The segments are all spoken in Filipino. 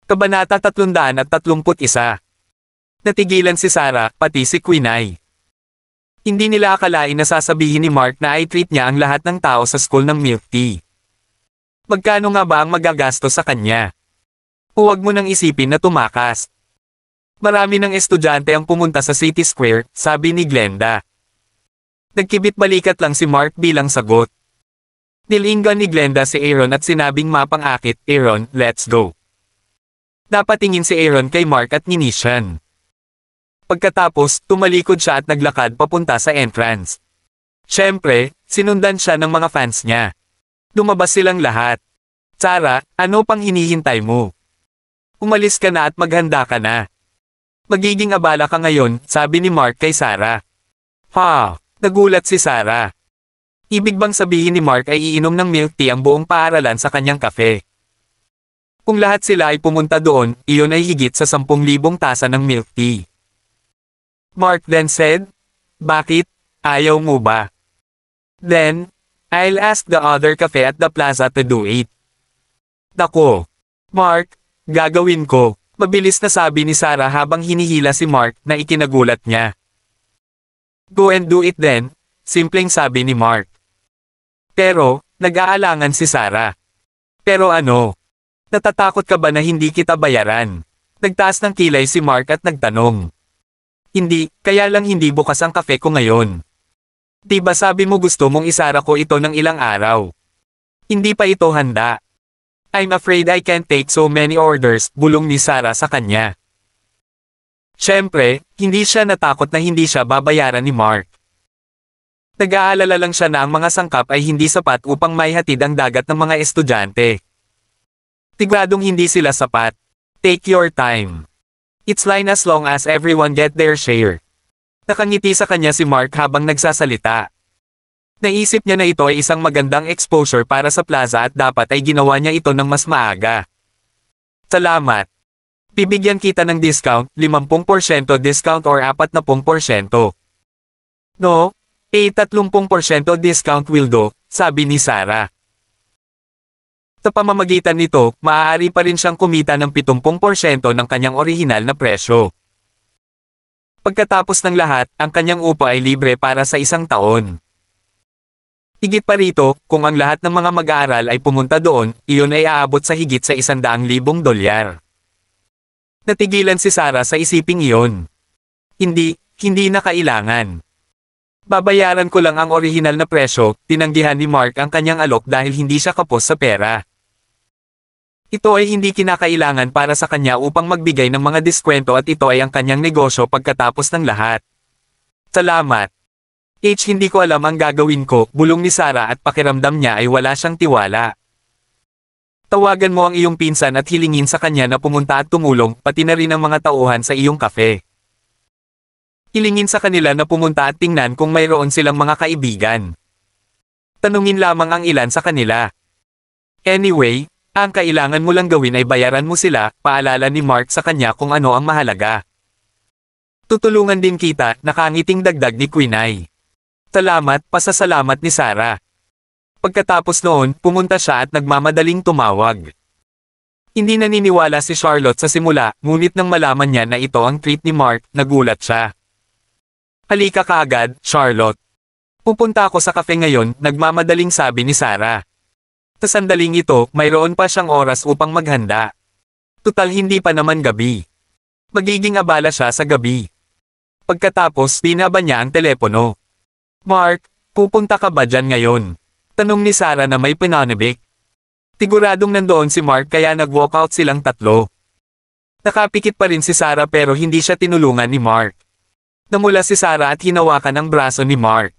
Kabanata 331. Natigilan si Sarah, pati si Quinay. Hindi nila akalain na sasabihin ni Mark na i-treat niya ang lahat ng tao sa school ng milk tea. Magkano nga ba ang magagastos sa kanya? Huwag mo nang isipin na tumakas. Marami ng estudyante ang pumunta sa City Square, sabi ni Glenda. Nagkibit balikat lang si Mark bilang sagot. Nilinggan ni Glenda si Aaron at sinabing mapang-akit, Aaron, let's go. Napatingin si Aaron kay Mark at nginisyan. Pagkatapos, tumalikod siya at naglakad papunta sa entrance. Siyempre, sinundan siya ng mga fans niya. Lumabas silang lahat. Sarah, ano pang hinihintay mo? Umalis ka na at maghanda ka na. Magiging abala ka ngayon, sabi ni Mark kay Sarah. Ha, nagulat si Sarah. Ibig bang sabihin ni Mark ay iinom ng milk tea ang buong paaralan sa kanyang kafe? Kung lahat sila ay pumunta doon, iyon ay higit sa 10,000 tasa ng milk tea. Mark then said, bakit? Ayaw mo ba? Then, I'll ask the other cafe at the plaza to do it. Dako. Mark, gagawin ko, mabilis na sabi ni Sarah habang hinihila si Mark na ikinagulat niya. Go and do it then, simpleng sabi ni Mark. Pero, nag-aalangan si Sarah. Pero ano? Natatakot ka ba na hindi kita bayaran? Nagtaas ng kilay si Mark at nagtanong. Hindi, kaya lang hindi bukas ang kafe ko ngayon. Diba sabi mo gusto mong isara ko ito ng ilang araw? Hindi pa ito handa. I'm afraid I can't take so many orders, bulong ni Sarah sa kanya. Siyempre, hindi siya natakot na hindi siya babayaran ni Mark. Nag-aalala lang siya na ang mga sangkap ay hindi sapat upang maihatid ang dagat ng mga estudyante. Tiguradong hindi sila sapat. Take your time. It's fine as long as everyone get their share. Nakangiti sa kanya si Mark habang nagsasalita. Naisip niya na ito ay isang magandang exposure para sa plaza at dapat ay ginawa niya ito ng mas maaga. Salamat. Bibigyan kita ng discount, 50% discount or 40%. No, 30% discount will do, sabi ni Sarah. Sa pamamagitan nito, maaari pa rin siyang kumita ng 70% ng kanyang orihinal na presyo. Pagkatapos ng lahat, ang kanyang upa ay libre para sa 1 taon. Higit pa rito, kung ang lahat ng mga mag-aaral ay pumunta doon, iyon ay aabot sa higit sa $100,000. Natigilan si Sarah sa isiping iyon. Hindi na kailangan. Babayaran ko lang ang orihinal na presyo, tinanggihan ni Mark ang kanyang alok dahil hindi siya kapos sa pera. Ito ay hindi kinakailangan para sa kanya upang magbigay ng mga diskwento at ito ay ang kanyang negosyo pagkatapos ng lahat. Salamat. Hindi ko alam ang gagawin ko, bulong ni Sarah at pakiramdam niya ay wala siyang tiwala. Tawagan mo ang iyong pinsan at hilingin sa kanya na pumunta at tumulong, pati na rin ang mga tauhan sa iyong kafe. Hilingin sa kanila na pumunta at tingnan kung mayroon silang mga kaibigan. Tanungin lamang ang ilan sa kanila. Anyway, ang kailangan mo lang gawin ay bayaran mo sila, paalala ni Mark sa kanya kung ano ang mahalaga. Tutulungan din kita, nakangiting dagdag ni Quinay. Salamat, pasasalamat ni Sarah. Pagkatapos noon, pumunta siya at nagmamadaling tumawag. Hindi naniniwala si Charlotte sa simula, ngunit nang malaman niya na ito ang treat ni Mark, nagulat siya. Halika kaagad, Charlotte. Pupunta ako sa kafe ngayon, nagmamadaling sabi ni Sarah. Sa sandaling ito, mayroon pa siyang oras upang maghanda. Tutal hindi pa naman gabi. Magiging abala siya sa gabi. Pagkatapos, binaba niya ang telepono. Mark, pupunta ka ba dyan ngayon? Tanong ni Sarah na may pinanibik. Tiguradong nandoon si Mark kaya nag-walkout silang tatlo. Nakapikit pa rin si Sarah pero hindi siya tinulungan ni Mark. Namula si Sarah at hinawakan ang braso ni Mark.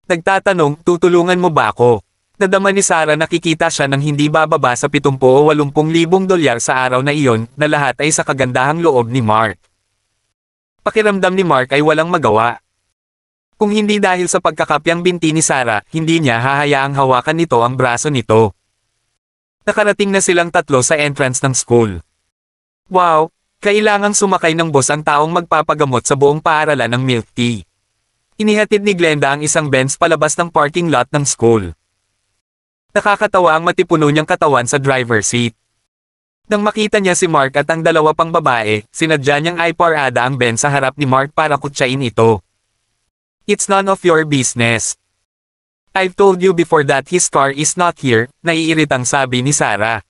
Nagtatanong, tutulungan mo ba ako? Nadama ni Sarah nakikita siya ng hindi bababa sa 70 o 80,000 dolyar sa araw na iyon, na lahat ay sa kagandahang loob ni Mark. Pakiramdam ni Mark ay walang magawa. Kung hindi dahil sa pagkakapyang binti ni Sarah, hindi niya hahayaang hawakan nito ang braso nito. Nakarating na silang tatlo sa entrance ng school. Wow! Kailangang sumakay ng bus ang taong magpapagamot sa buong paaralan ng milk tea. Inihatid ni Glenda ang isang Benz palabas ng parking lot ng school. Nakakatawa ang matipuno niyang katawan sa driver seat. Nang makita niya si Mark at ang dalawa pang babae, sinadya niyang iparada ang Ben sa harap ni Mark para kutsain ito. It's none of your business. I've told you before that his car is not here, naiiritang sabi ni Sarah.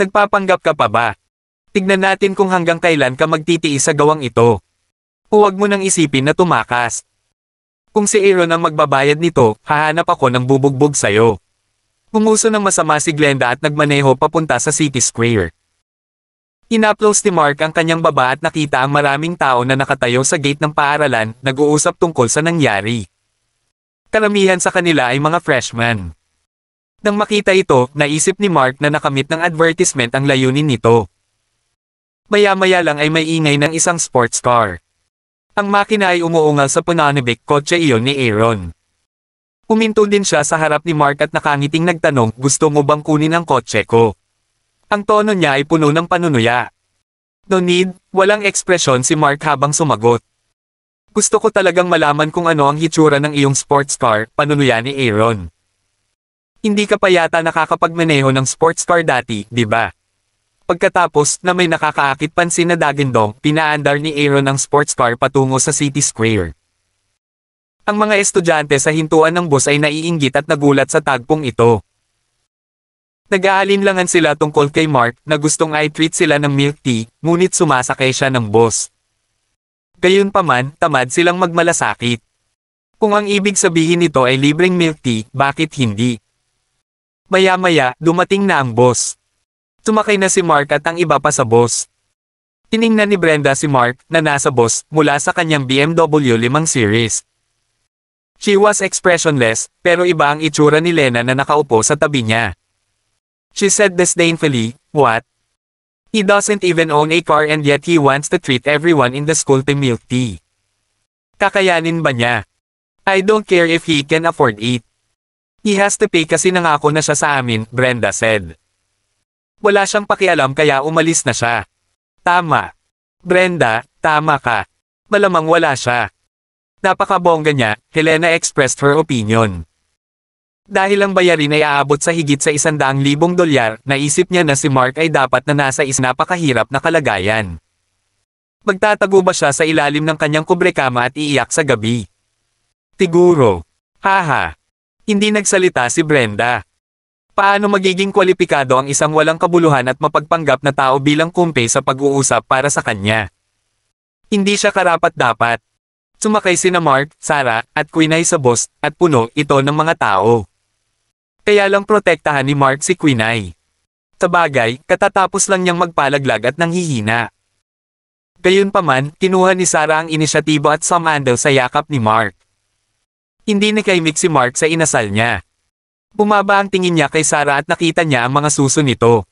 Nagpapanggap ka pa ba? Tignan natin kung hanggang kailan ka magtitiis sa gawang ito. Huwag mo nang isipin na tumakas. Kung si Aaron ang magbabayad nito, hahanap ako ng bubugbog sayo. Pumuso ng masama si Glenda at nagmaneho papunta sa City Square. Inaplos ni Mark ang kanyang baba at nakita ang maraming tao na nakatayo sa gate ng paaralan, nag-uusap tungkol sa nangyari. Karamihan sa kanila ay mga freshmen. Nang makita ito, naisip ni Mark na nakamit ng advertisement ang layunin nito. Maya-maya lang ay may ingay ng isang sports car. Ang makina ay umuungal sa pananibik, kotse iyon ni Aaron. Uminto din siya sa harap ni Mark at nakangiting nagtanong, gusto mo bang kunin ang kotse ko? Ang tono niya ay puno ng panunuya. No need, walang ekspresyon si Mark habang sumagot. Gusto ko talagang malaman kung ano ang hitsura ng iyong sports car, panunuya ni Aaron. Hindi ka pa yata nakakapagmaneho ng sports car dati, di ba? Pagkatapos na may nakakaakit pansin na dagindong, pinaandar ni Aaron ang sports car patungo sa City Square. Ang mga estudyante sa hintuan ng bus ay naiinggit at nagulat sa tagpong ito. Nag-aalinlangan sila tungkol kay Mark na gustong i-treat sila ng milk tea, ngunit sumasakay siya ng bus. Gayunpaman, tamad silang magmalasakit. Kung ang ibig sabihin nito ay libreng milk tea, bakit hindi? Maya-maya, dumating na ang bus. Sumakay na si Mark at ang iba pa sa bus. Tiningnan ni Brenda si Mark na nasa bus mula sa kanyang BMW 5 Series. She was expressionless, pero iba ang itsura ni Lena na nakaupo sa tabi niya. She said disdainfully, "What? He doesn't even own a car and yet he wants to treat everyone in the school to milk tea. Kakayanin ba niya? I don't care if he can afford it. He has to pay kasi nangako na siya sa amin," Brenda said. Wala siyang pakialam kaya umalis na siya. Tama. Brenda, tama ka. Malamang wala siya. Napakabongga niya, Helena expressed her opinion. Dahil ang bayarin ay aabot sa higit sa $100,000, naisip niya na si Mark ay dapat na nasa napakahirap na kalagayan. Magtatago ba siya sa ilalim ng kanyang kubrekama at iiyak sa gabi? Siguro. Haha. Hindi nagsalita si Brenda. Paano magiging kwalipikado ang isang walang kabuluhan at mapagpanggap na tao bilang kumpe sa pag-uusap para sa kanya? Hindi siya karapat-dapat. Sumakay sina Mark, Sarah, at Quinay sa bus, at puno ito ng mga tao. Kaya lang protektahan ni Mark si Quinay. Sa bagay, katatapos lang niyang magpalaglag at nanghihina. Gayunpaman, kinuha ni Sarah ang inisyatibo at sumandal sa yakap ni Mark. Hindi nakaimik si Mark sa inasal niya. Bumaba ang tingin niya kay Sarah at nakita niya ang mga suso nito.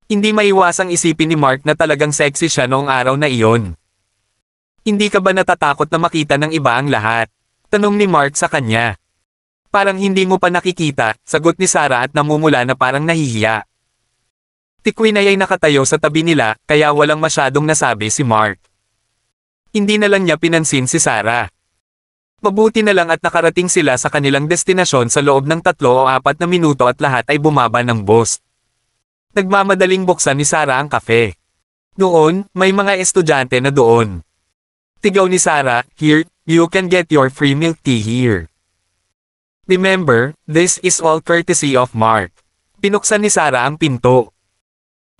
Hindi maiwasang isipin ni Mark na talagang sexy siya noong araw na iyon. Hindi ka ba natatakot na makita ng iba ang lahat? Tanong ni Mark sa kanya. Parang hindi mo pa nakikita, sagot ni Sarah at namumula na parang nahihiya. Si Quinay ay nakatayo sa tabi nila, kaya walang masyadong nasabi si Mark. Hindi na lang niya pinansin si Sarah. Mabuti na lang at nakarating sila sa kanilang destinasyon sa loob ng 3 o 4 na minuto at lahat ay bumaba ng bus. Nagmamadaling buksan ni Sarah ang kafe. Noon, may mga estudyante na doon. Tigaw ni Sarah, "Here, you can get your free milk tea here. Remember, this is all courtesy of Mark." Pinuksan ni Sarah ang pinto.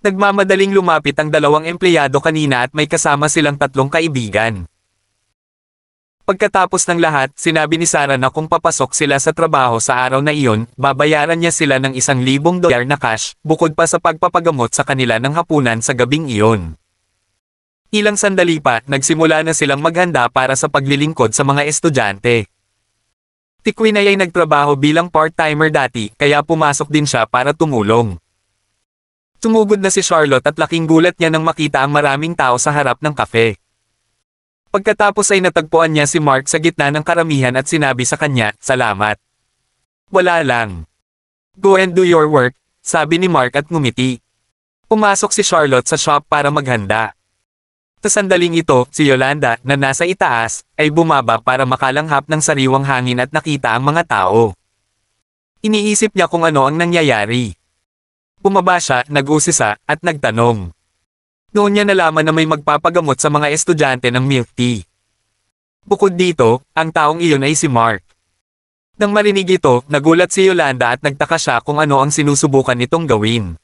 Nagmamadaling lumapit ang 2 empleyado kanina at may kasama silang 3 kaibigan. Pagkatapos ng lahat, sinabi ni Sarah na kung papasok sila sa trabaho sa araw na iyon, babayaran niya sila ng $1,000 na cash, bukod pa sa pagpapagamot sa kanila ng hapunan sa gabing iyon. Ilang sandali pa, nagsimula na silang maghanda para sa paglilingkod sa mga estudyante. Si Quinay ay nagtrabaho bilang part-timer dati, kaya pumasok din siya para tumulong. Tumugod na si Charlotte at laking gulat niya nang makita ang maraming tao sa harap ng kafe. Pagkatapos ay natagpuan niya si Mark sa gitna ng karamihan at sinabi sa kanya, "Salamat." "Wala lang. Go and do your work," sabi ni Mark at ngumiti. Pumasok si Charlotte sa shop para maghanda. Sa sandaling ito, si Yolanda, na nasa itaas, ay bumaba para makalanghap ng sariwang hangin at nakita ang mga tao. Iniisip niya kung ano ang nangyayari. Pumaba siya, nag-usisa, at nagtanong. Noon niya nalaman na may magpapagamot sa mga estudyante ng milk tea. Bukod dito, ang taong iyon ay si Mark. Nang marinig ito, nagulat si Yolanda at nagtaka siya kung ano ang sinusubukan nitong gawin.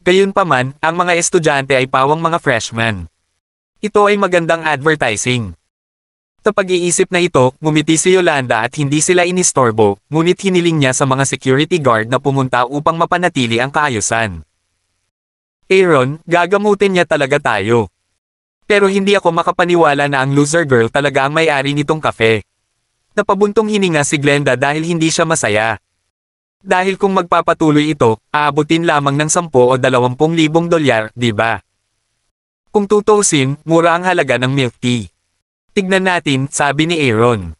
Gayunpaman, ang mga estudyante ay pawang mga freshmen. Ito ay magandang advertising. Sa pag-iisip na ito, ngumiti si Yolanda at hindi sila inistorbo, ngunit hiniling niya sa mga security guard na pumunta upang mapanatili ang kaayusan. Aaron, gagamutin niya talaga tayo. Pero hindi ako makapaniwala na ang loser girl talaga ang may-ari nitong kafe. Napabuntong hininga si Glenda dahil hindi siya masaya. Dahil kung magpapatuloy ito, aabutin lamang ng 10 o 20,000 dolyar, di ba? Kung tutuusin, mura ang halaga ng milk tea. Tignan natin, sabi ni Aaron.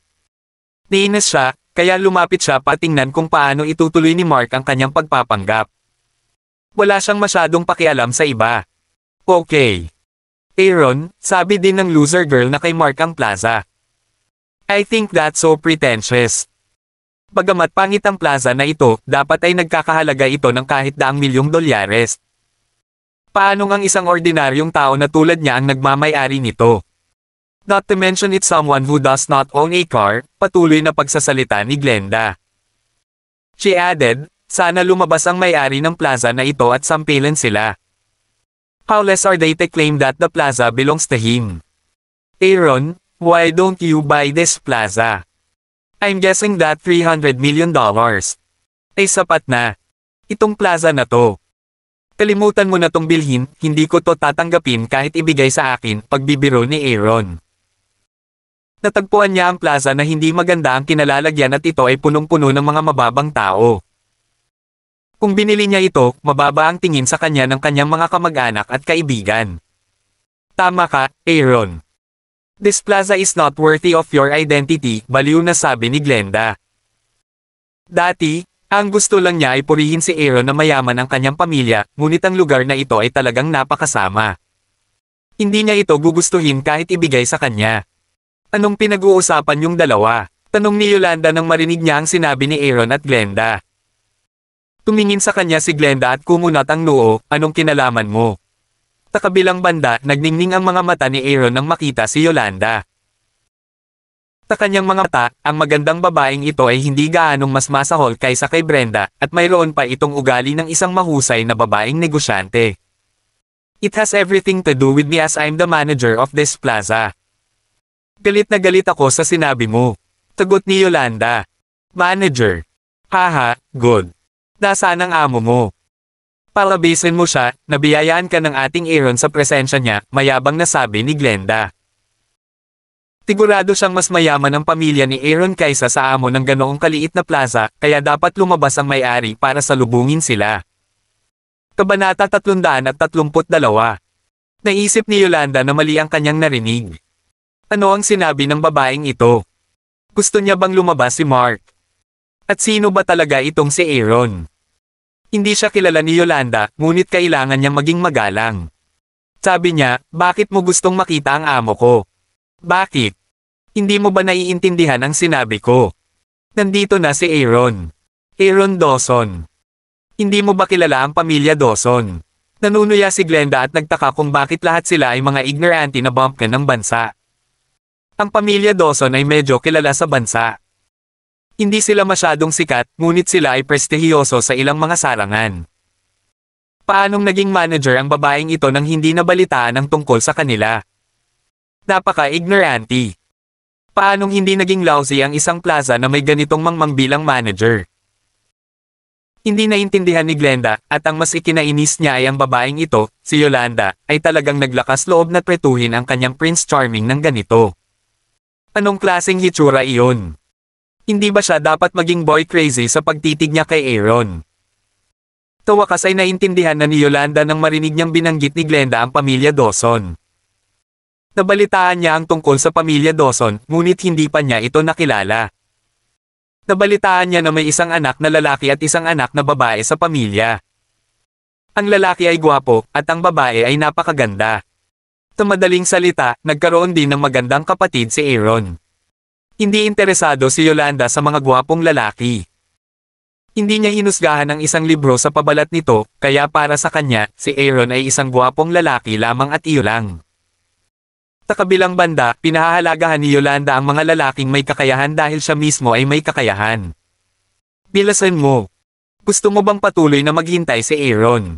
Nainis siya, kaya lumapit siya patingnan kung paano itutuloy ni Mark ang kanyang pagpapanggap. Wala siyang masyadong pakialam sa iba. Okay. Aaron, sabi din ng loser girl na kay Mark ang plaza. I think that's so pretentious. Bagamat pangit ang plaza na ito, dapat ay nagkakahalaga ito ng kahit daang milyong dolyares. Paano ngang isang ordinaryong tao na tulad niya ang nagmamay-ari nito? Not to mention it's someone who does not own a car, patuloy na pagsasalita ni Glenda. She added, sana lumabas ang may-ari ng plaza na ito at sampilan sila. How less are they to claim that the plaza belongs to him? Aaron, why don't you buy this plaza? I'm guessing that $300 million ay sapat na. Itong plaza na to. Kalimutan mo na tong bilhin, hindi ko to tatanggapin kahit ibigay sa akin, pagbibiro ni Aaron. Natagpuan niya ang plaza na hindi maganda ang kinalalagyan at ito ay punong-puno ng mga mababang tao. Kung binili niya ito, mababa ang tingin sa kanya ng kanyang mga kamag-anak at kaibigan. Tama ka, Aaron. This plaza is not worthy of your identity, baliw na sabi ni Glenda. Dati, ang gusto lang niya ay purihin si Aaron na mayaman ang kanyang pamilya, ngunit ang lugar na ito ay talagang napakasama. Hindi niya ito gugustuhin kahit ibigay sa kanya. Anong pinag-uusapan yung dalawa? Tanong ni Yolanda nang marinig niya ang sinabi ni Aaron at Glenda. Tumingin sa kanya si Glenda at kumunat ang noo, anong kinalaman mo? Sa kabilang banda, nagningning ang mga mata ni Aaron nang makita si Yolanda. Sa kanyang mga mata, ang magandang babaeng ito ay hindi gaanong mas masahol kaysa kay Brenda, at mayroon pa itong ugali ng isang mahusay na babaeng negosyante. It has everything to do with me as I'm the manager of this plaza. Galit na galit ako sa sinabi mo. Sagot ni Yolanda. Manager. Haha, good. Nasaan ang amo mo? Palabisin mo siya, nabiyayaan ka ng ating Aaron sa presensya niya, mayabang na sabi ni Glenda. Sigurado siyang mas mayaman ang pamilya ni Aaron kaysa sa amo ng ganoong kaliit na plaza, kaya dapat lumabas ang may-ari para salubungin sila. Kabanata 332. Naisip ni Yolanda na mali ang kanyang narinig. Ano ang sinabi ng babaeng ito? Gusto niya bang lumabas si Mark? At sino ba talaga itong si Aaron? Hindi siya kilala ni Yolanda, ngunit kailangan niyang maging magalang. Sabi niya, bakit mo gustong makita ang amo ko? Bakit? Hindi mo ba naiintindihan ang sinabi ko? Nandito na si Aaron. Aaron Dawson. Hindi mo ba kilala ang pamilya Dawson? Nanunuya si Glenda at nagtaka kung bakit lahat sila ay mga ignorante na bumpkin ng bansa. Ang pamilya Dawson ay medyo kilala sa bansa. Hindi sila masyadong sikat, ngunit sila ay prestihiyoso sa ilang mga sarangan. Paanong naging manager ang babaeng ito nang hindi nabalitaan ang tungkol sa kanila? Napaka-ignorante. Paanong hindi naging lousy ang isang plaza na may ganitong mangmang bilang manager? Hindi naintindihan ni Glenda, at ang mas ikinainis niya ay ang babaeng ito, si Yolanda, ay talagang naglakas loob na tretuhin ang kanyang Prince Charming ng ganito. Anong klaseng hitsura iyon? Hindi ba siya dapat maging boy crazy sa pagtitig niya kay Aaron? Sa wakas ay naintindihan na ni Yolanda nang marinig niyang binanggit ni Glenda ang pamilya Dawson. Nabalitaan niya ang tungkol sa pamilya Dawson, ngunit hindi pa niya ito nakilala. Nabalitaan niya na may isang anak na lalaki at isang anak na babae sa pamilya. Ang lalaki ay gwapo, at ang babae ay napakaganda. Sa madaling salita, nagkaroon din ng magandang kapatid si Aaron. Hindi interesado si Yolanda sa mga gwapong lalaki. Hindi niya hinusgahan ang isang libro sa pabalat nito, kaya para sa kanya, si Aaron ay isang gwapong lalaki lamang at iyo lang. Sa kabilang banda, pinahahalagahan ni Yolanda ang mga lalaking may kakayahan dahil siya mismo ay may kakayahan. Bilasan mo. Gusto mo bang patuloy na maghintay si Aaron?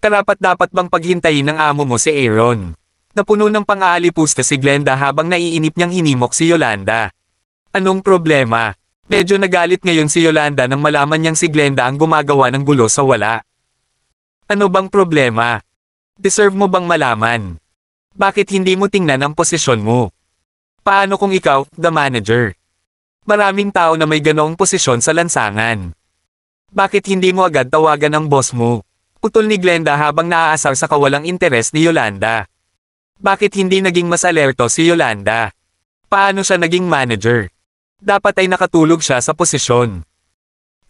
Karapat-dapat bang paghintayin ng amo mo si Aaron? Napuno ng pang-aalipusta si Glenda habang naiinip niyang hinimok si Yolanda. Anong problema? Medyo nagalit ngayon si Yolanda nang malaman niyang si Glenda ang gumagawa ng gulo sa wala. Ano bang problema? Deserve mo bang malaman? Bakit hindi mo tingnan ang posisyon mo? Paano kung ikaw, the manager? Maraming tao na may ganoong posisyon sa lansangan. Bakit hindi mo agad tawagan ang boss mo? Putol ni Glenda habang naaasar sa kawalang interes ni Yolanda. Bakit hindi naging mas alerto si Yolanda? Paano siya naging manager? Dapat ay nakatulog siya sa posisyon.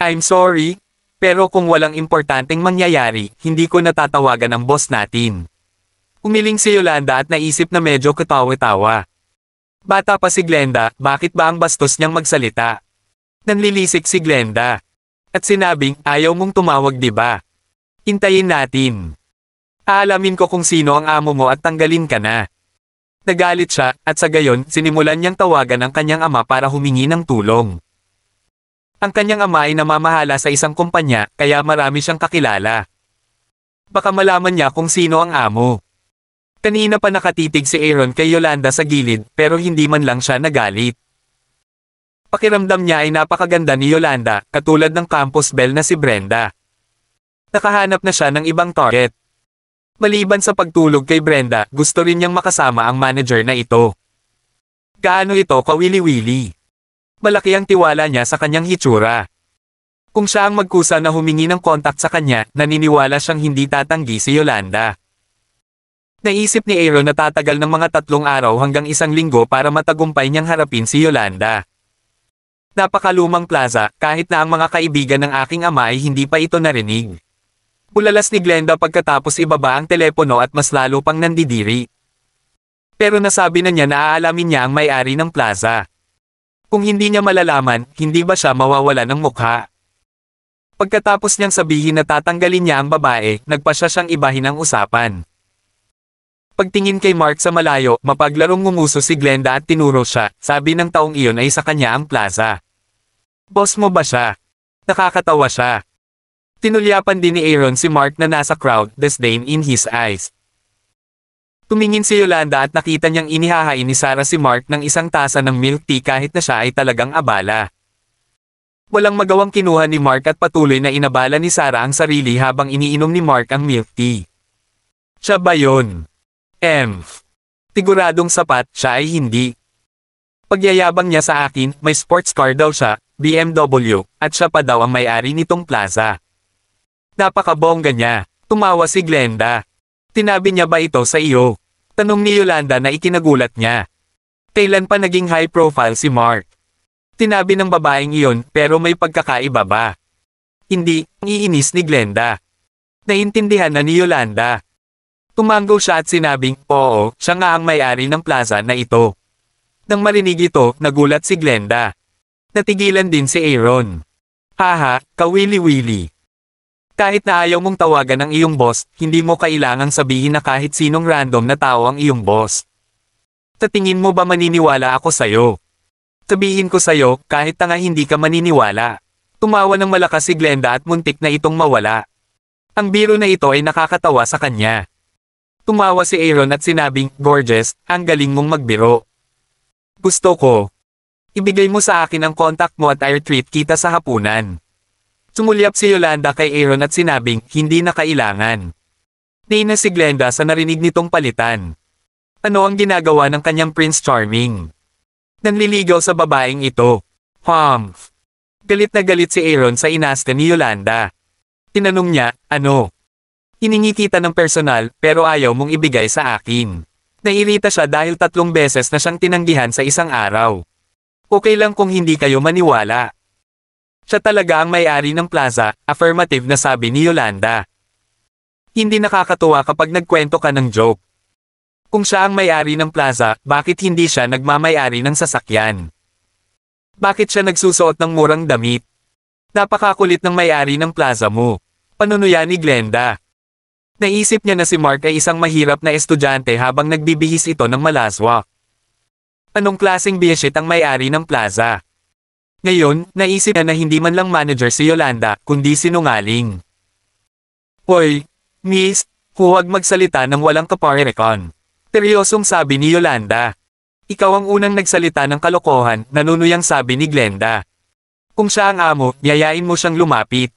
I'm sorry, pero kung walang importanteng mangyayari, hindi ko natatawagan ang boss natin. Umiling si Yolanda at naisip na medyo katawa-tawa. Bata pa si Glenda, bakit ba ang bastos niyang magsalita? Nanlilisik si Glenda. At sinabing, ayaw mong tumawag di ba? Hintayin natin. Aalamin ko kung sino ang amo mo at tanggalin ka na. Nagalit siya, at sa gayon, sinimulan niyang tawagan ang kanyang ama para humingi ng tulong. Ang kanyang ama ay namamahala sa isang kumpanya, kaya marami siyang kakilala. Baka malaman niya kung sino ang amo. Kanina pa nakatitig si Aaron kay Yolanda sa gilid, pero hindi man lang siya nagalit. Pakiramdam niya ay napakaganda ni Yolanda, katulad ng campus belle na si Brenda. Nakahanap na siya ng ibang target. Maliban sa pagtulog kay Brenda, gusto rin niyang makasama ang manager na ito. Gaano ito kawili-wili? Malaki ang tiwala niya sa kanyang hitsura. Kung siya ang magkusa na humingi ng kontak sa kanya, naniniwala siyang hindi tatanggi si Yolanda. Naisip ni Aaron na tatagal ng mga 3 araw hanggang 1 linggo para matagumpay niyang harapin si Yolanda. Napakalumang plaza, kahit na ang mga kaibigan ng aking ama ay hindi pa ito narinig. Bulalas ni Glenda pagkatapos ibaba ang telepono at mas lalo pang nandidiri. Pero nasabi na niya na aalamin niya ang may-ari ng plaza. Kung hindi niya malalaman, hindi ba siya mawawala ng mukha? Pagkatapos niyang sabihin na tatanggalin niya ang babae, nagpasya siyang ibahin ang usapan. Pagtingin kay Mark sa malayo, mapaglarong ngumuso si Glenda at tinuro siya, sabi ng taong iyon ay sa kanya ang plaza. Boss mo ba siya? Nakakatawa siya. Tinulyapan din ni Aaron si Mark na nasa crowd, disdain in his eyes. Tumingin si Yolanda at nakita niyang inihahain ni Sarah si Mark ng isang tasa ng milk tea kahit na siya ay talagang abala. Walang magawang kinuha ni Mark at patuloy na inabala ni Sarah ang sarili habang iniinom ni Mark ang milk tea. Siya ba yun? Siguradong sapat, siya ay hindi. Pagyayabang niya sa akin, may sports car daw siya, BMW, at siya pa daw ang may-ari nitong plaza. Napakabongga niya, tumawa si Glenda. Tinabi niya ba ito sa iyo? Tanong ni Yolanda na ikinagulat niya. Kailan pa naging high profile si Mark? Tinabi ng babaeng iyon, pero may pagkakaiba ba? Hindi, iinis ni Glenda. Naintindihan na ni Yolanda. Tumanggo siya at sinabing, oo, siya nga ang may-ari ng plaza na ito. Nang marinig ito, nagulat si Glenda. Natigilan din si Aaron. Haha, kawili-wili. Kahit na ayaw mong tawagan ang iyong boss, hindi mo kailangang sabihin na kahit sinong random na tao ang iyong boss. Sa tingin mo ba maniniwala ako sa'yo? Sabihin ko sa'yo, kahit tanga hindi ka maniniwala. Tumawa ng malakas si Glenda at muntik na itong mawala. Ang biro na ito ay nakakatawa sa kanya. Tumawa si Aaron at sinabing, gorgeous, ang galing mong magbiro. Gusto ko. Ibigay mo sa akin ang contact mo at I'll treat kita sa hapunan. Sumulyap si Yolanda kay Aaron at sinabing, hindi na kailangan. Naiinis si Glenda sa narinig nitong palitan. Ano ang ginagawa ng kanyang Prince Charming? Nanliligaw sa babaeng ito. Galit na galit si Aaron sa inaste ni Yolanda. Tinanong niya, ano? Hiningi kita ng personal, pero ayaw mong ibigay sa akin. Nairita siya dahil 3 beses na siyang tinanggihan sa isang araw. Okay lang kung hindi kayo maniwala. Siya talaga ang may-ari ng plaza, affirmative na sabi ni Yolanda. Hindi nakakatuwa kapag nagkwento ka ng joke. Kung siya ang may-ari ng plaza, bakit hindi siya nagmamay-ari ng sasakyan? Bakit siya nagsusuot ng murang damit? Napakakulit ng may-ari ng plaza mo. Panunuya ni Glenda. Naisip niya na si Mark ay isang mahirap na estudyante habang nagbibihis ito ng malaswa. Anong klaseng biyesit ang may-ari ng plaza? Ngayon, naisip niya na hindi man lang manager si Yolanda, kundi sinungaling. Hoy, miss, huwag magsalita ng walang kaparerekon. Seryosong sabi ni Yolanda. Ikaw ang unang nagsalita ng kalokohan, nanunuyang sabi ni Glenda. Kung siya ang amo, yayain mo siyang lumapit.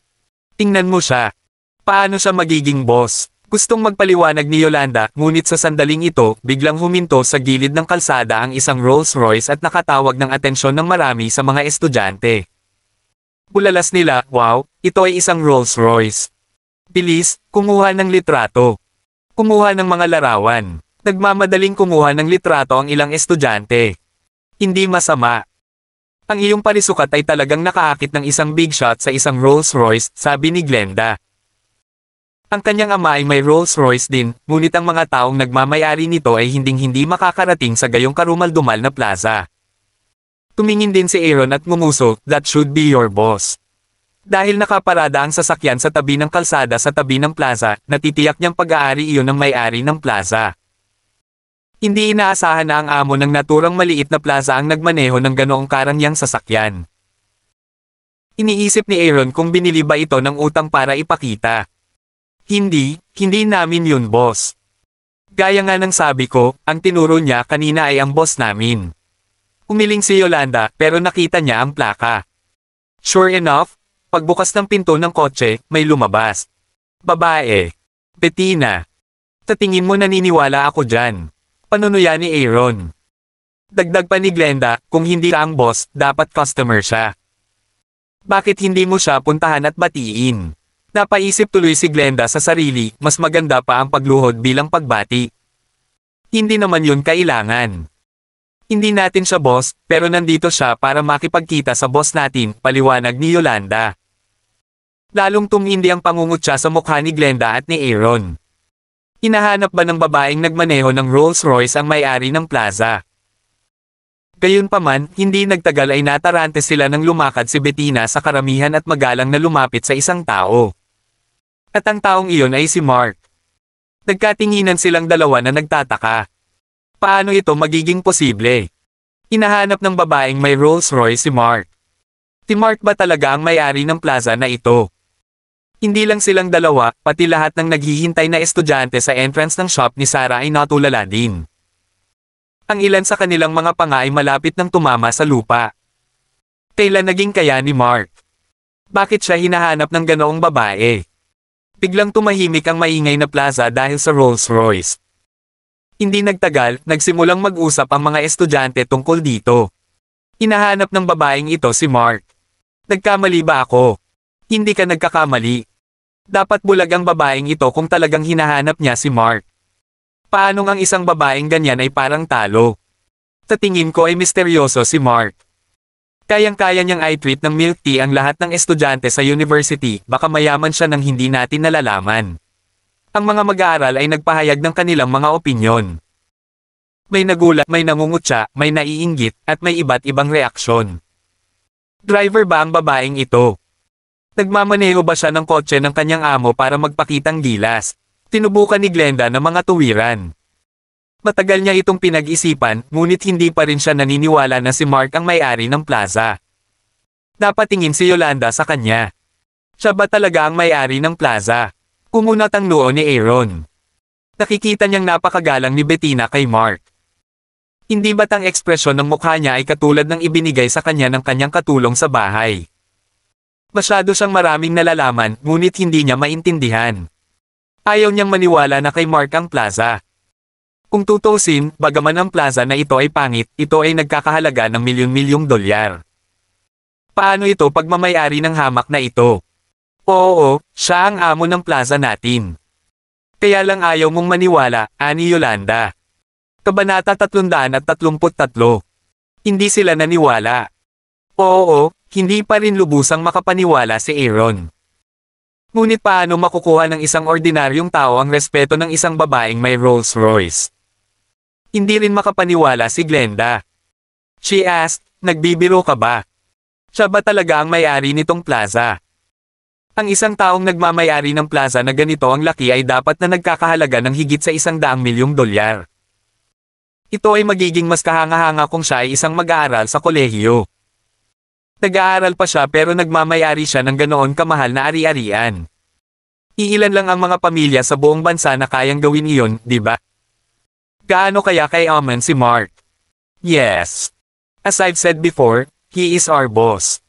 Tingnan mo siya. Paano siya magiging boss? Gustong magpaliwanag ni Yolanda, ngunit sa sandaling ito, biglang huminto sa gilid ng kalsada ang isang Rolls-Royce at nakatawag ng atensyon ng marami sa mga estudyante. Bulalas nila, wow, ito ay isang Rolls-Royce. Bilis, kumuha ng litrato. Kumuha ng mga larawan. Nagmamadaling kumuha ng litrato ang ilang estudyante. Hindi masama. Ang iyong parisukat ay talagang nakaakit ng isang big shot sa isang Rolls-Royce, sabi ni Glenda. Ang kanyang ama ay may Rolls-Royce din, ngunit ang mga taong nagmamayari nito ay hinding-hindi makakarating sa gayong karumal-dumal na plaza. Tumingin din si Aaron at ngumuso, that should be your boss. Dahil nakaparada ang sasakyan sa tabi ng kalsada sa tabi ng plaza, natitiyak niyang pag-aari iyon ng may-ari ng plaza. Hindi inaasahan na ang amo ng naturang maliit na plaza ang nagmaneho ng ganoong karangyang sasakyan. Iniisip ni Aaron kung binili ba ito ng utang para ipakita. Hindi namin yun boss. Gaya nga ng sabi ko, ang tinuro niya kanina ay ang boss namin. Umiling si Yolanda pero nakita niya ang plaka. Sure enough, pagbukas ng pinto ng kotse, may lumabas. Babae. Bettina. Sa tingin mo naniniwala ako dyan. Panunuya ni Aaron. Dagdag pa ni Glenda, kung hindi ka ang boss, dapat customer siya. Bakit hindi mo siya puntahan at batiin? Napaisip tuloy si Glenda sa sarili, mas maganda pa ang pagluhod bilang pagbati. Hindi naman yun kailangan. Hindi natin siya boss, pero nandito siya para makipagkita sa boss natin, paliwanag ni Yolanda. Lalong tumindi ang pangungutya sa mukha ni Glenda at ni Aaron. Hinahanap ba ng babaeng nagmaneho ng Rolls-Royce ang may-ari ng plaza? Gayunpaman, hindi nagtagal ay natarante sila nang lumakad si Bettina sa karamihan at magalang na lumapit sa isang tao. At ang taong iyon ay si Mark. Nagkatinginan silang dalawa na nagtataka. Paano ito magiging posible? Hinahanap ng babaeng may Rolls-Royce si Mark. Si Mark ba talaga ang may-ari ng plaza na ito? Hindi lang silang dalawa, pati lahat ng naghihintay na estudyante sa entrance ng shop ni Sarah ay natulala din. Ang ilan sa kanilang mga panga ay malapit nang tumama sa lupa. Kailan naging kaya ni Mark? Bakit siya hinahanap ng ganoong babae? Biglang tumahimik ang maingay na plaza dahil sa Rolls-Royce. Hindi nagtagal, nagsimulang mag-usap ang mga estudyante tungkol dito. Hinahanap ng babaeng ito si Mark. Nagkamali ba ako? Hindi ka nagkakamali. Dapat bulag ang babaeng ito kung talagang hinahanap niya si Mark. Paanong ang isang babaeng ganyan ay parang talo? Sa tingin ko ay misteryoso si Mark. Kayang-kaya niyang i-treat ng milk tea ang lahat ng estudyante sa university, baka mayaman siya nang hindi natin nalalaman. Ang mga mag-aaral ay nagpahayag ng kanilang mga opinyon. May nagulat, may nangungutya, may naiinggit, at may iba't ibang reaksyon. Driver ba ang babaeng ito? Nagmamaneho ba siya ng kotse ng kanyang amo para magpakitang gilas? Tinubukan ni Glenda ng mga tuwiran. Matagal niya itong pinag-isipan, ngunit hindi pa rin siya naniniwala na si Mark ang may-ari ng plaza. Napatingin si Yolanda sa kanya. Siya ba talaga ang may-ari ng plaza? Kumunat ang noo ni Aaron. Nakikita niyang napakagalang ni Bettina kay Mark. Hindi ba't ang ekspresyon ng mukha niya ay katulad ng ibinigay sa kanya ng kanyang katulong sa bahay? Masyado siyang maraming nalalaman, ngunit hindi niya maintindihan. Ayaw niyang maniwala na kay Mark ang plaza. Kung tutusin, bagaman ang plaza na ito ay pangit, ito ay nagkakahalaga ng milyon-milyong dolyar. Paano ito pagmamayari ng hamak na ito? Oo, siya ang amo ng plaza natin. Kaya lang ayaw mong maniwala, ani Yolanda. Kabanata 333. Hindi sila naniwala. Oo, hindi pa rin lubusang makapaniwala si Aaron. Ngunit paano makukuha ng isang ordinaryong tao ang respeto ng isang babaeng may Rolls-Royce? Hindi rin makapaniwala si Glenda. She asked, nagbibiro ka ba? Siya ba talaga ang may-ari nitong plaza? Ang isang taong nagmamay-ari ng plaza na ganito ang laki ay dapat na nagkakahalaga ng higit sa $100 milyong. Ito ay magiging mas kahanga-hanga kung siya ay isang mag-aaral sa kolehiyo. Nag-aaral pa siya pero nagmamay-ari siya ng ganoon kamahal na ari-arian. Iilan lang ang mga pamilya sa buong bansa na kayang gawin iyon, di ba? Gaano kaya kay Aman si Mark? Yes. As I've said before, he is our boss.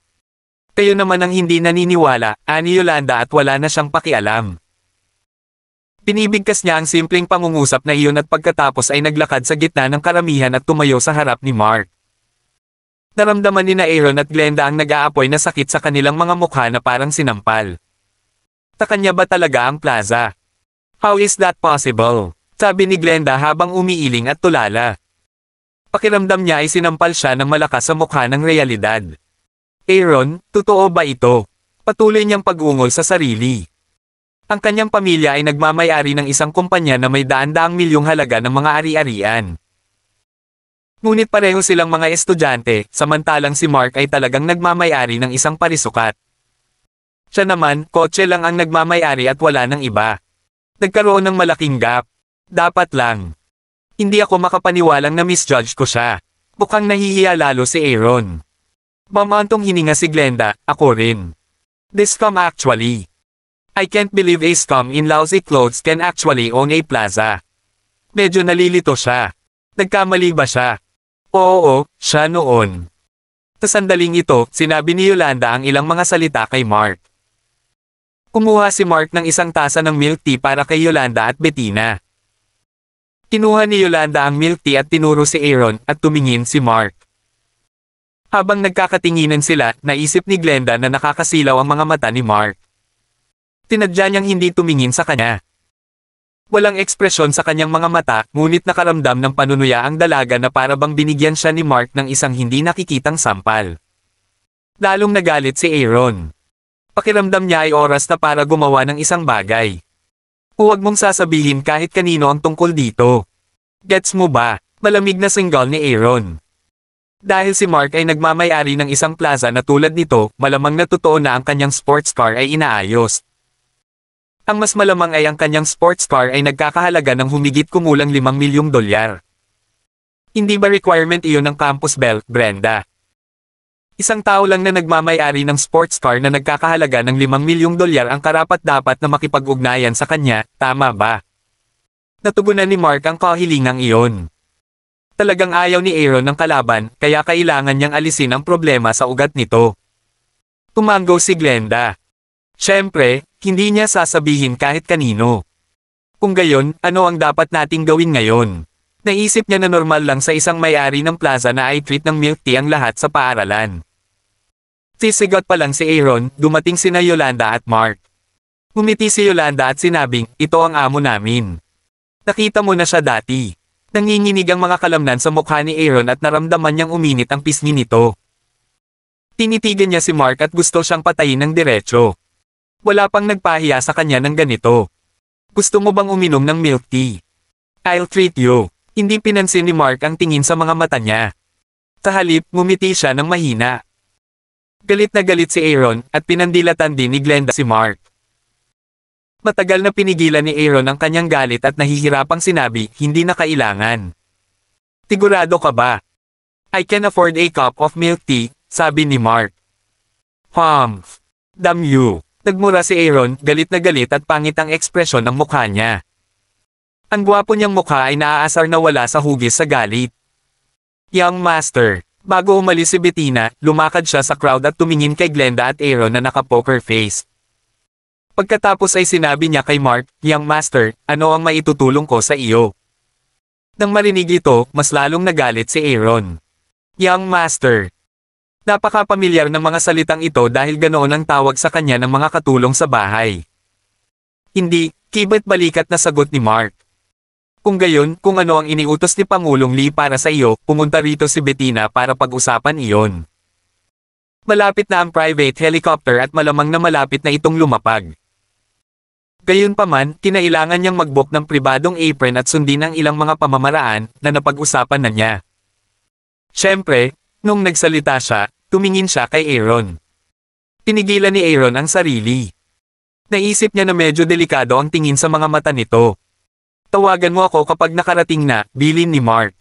Kayo naman ang hindi naniniwala, ani Yolanda at wala na siyang pakialam. Pinibigkas niya ang simpleng pangungusap na iyon at pagkatapos ay naglakad sa gitna ng karamihan at tumayo sa harap ni Mark. Naramdaman ni na Aaron at Glenda ang nag-aapoy na sakit sa kanilang mga mukha na parang sinampal. Sa kanya ba talaga ang plaza? How is that possible? Sabi ni Glenda habang umiiling at tulala. Pakiramdam niya ay sinampal siya ng malakas sa mukha ng realidad. Aaron, totoo ba ito? Patuloy niyang pag-ungol sa sarili. Ang kanyang pamilya ay nagmamay-ari ng isang kumpanya na may daan-daang milyong halaga ng mga ari-arian. Ngunit pareho silang mga estudyante, samantalang si Mark ay talagang nagmamay-ari ng isang parisukat. Siya naman, kotse lang ang nagmamay-ari at wala ng iba. Nagkaroon ng malaking gap. Dapat lang. Hindi ako makapaniwalang na misjudge ko siya. Mukhang nahihiya lalo si Aaron. Mamantong hininga si Glenda, ako rin. This scum actually. I can't believe a scum in lousy clothes can actually own a plaza. Medyo nalilito siya. Nagkamali ba siya? Oo, siya noon. Sa sandaling ito, sinabi ni Yolanda ang ilang mga salita kay Mark. Kumuha si Mark ng isang tasa ng milk tea para kay Yolanda at Bettina. Kinuha ni Yolanda ang milk tea at tinuro si Aaron at tumingin si Mark. Habang nagkakatinginan sila, naisip ni Glenda na nakakasilaw ang mga mata ni Mark. Tinadya niyang hindi tumingin sa kanya. Walang ekspresyon sa kanyang mga mata, ngunit nakaramdam ng panunuya ang dalaga na para bang binigyan siya ni Mark ng isang hindi nakikitang sampal. Lalong nagalit si Aaron. Pakiramdam niya ay oras na para gumawa ng isang bagay. Huwag mong sasabihin kahit kanino ang tungkol dito. Gets mo ba? Malamig na single ni Aaron. Dahil si Mark ay nagmamay-ari ng isang plaza na tulad nito, malamang na totoo na ang kanyang sports car ay inaayos. Ang mas malamang ay ang kanyang sports car ay nagkakahalaga ng humigit kumulang $5 milyong. Hindi ba requirement iyon ng Campus Belt, Brenda? Isang tao lang na nagmamay-ari ng sports car na nagkakahalaga ng $5 milyong ang karapat-dapat na makipag-ugnayan sa kanya, tama ba? Natugunan ni Mark ang kahilingang iyon. Talagang ayaw ni Aaron ng kalaban, kaya kailangan niyang alisin ang problema sa ugat nito. Tumango si Glenda. Siyempre, hindi niya sasabihin kahit kanino. Kung gayon, ano ang dapat nating gawin ngayon? Naisip niya na normal lang sa isang may-ari ng plaza na ay treat ng milk tea ang lahat sa paaralan. Sisigot pa lang si Aaron, dumating sina Yolanda at Mark. Ngumiti si Yolanda at sinabing, ito ang amo namin. Nakita mo na siya dati. Nanginginig ang mga kalamnan sa mukha ni Aaron at naramdaman niyang uminit ang pisngi nito. Tinitigan niya si Mark at gusto siyang patayin ng diretso. Wala pang nagpahiya sa kanya ng ganito. Gusto mo bang uminom ng milk tea? I'll treat you. Hindi pinansin ni Mark ang tingin sa mga mata niya. Sa halip, ngumiti siya ng mahina. Galit na galit si Aaron at pinandilatan din ni Glenda si Mark. Matagal na pinigilan ni Aaron ang kanyang galit at nahihirapang sinabi, hindi na kailangan. Sigurado ka ba? I can afford a cup of milk tea, sabi ni Mark. Humph. Damn you. Nagmura si Aaron, galit na galit at pangit ang ekspresyon ng mukha niya. Ang gwapo niyang mukha ay naaasar na wala sa hugis sa galit. Young Master. Bago umalis si Bettina, lumakad siya sa crowd at tumingin kay Glenda at Aaron na naka-poker face. Pagkatapos ay sinabi niya kay Mark, Young Master, ano ang maitutulong ko sa iyo? Nang marinig ito, mas lalong nagalit si Aaron. Young Master. Napaka-pamilyar ng mga salitang ito dahil ganoon ang tawag sa kanya ng mga katulong sa bahay. Hindi, kibet balikat na sagot ni Mark. Kung gayon, kung ano ang iniutos ni Pangulong Lee para sa iyo, pumunta rito si Bettina para pag-usapan iyon. Malapit na ang private helicopter at malamang na malapit na itong lumapag. Gayunpaman, kinailangan niyang mag-book ng pribadong apron at sundin ang ilang mga pamamaraan na napag-usapan na niya. Siyempre, nung nagsalita siya, tumingin siya kay Aaron. Pinigilan ni Aaron ang sarili. Naisip niya na medyo delikado ang tingin sa mga mata nito. Tawagan mo ako kapag nakarating na, bilin ni Mark.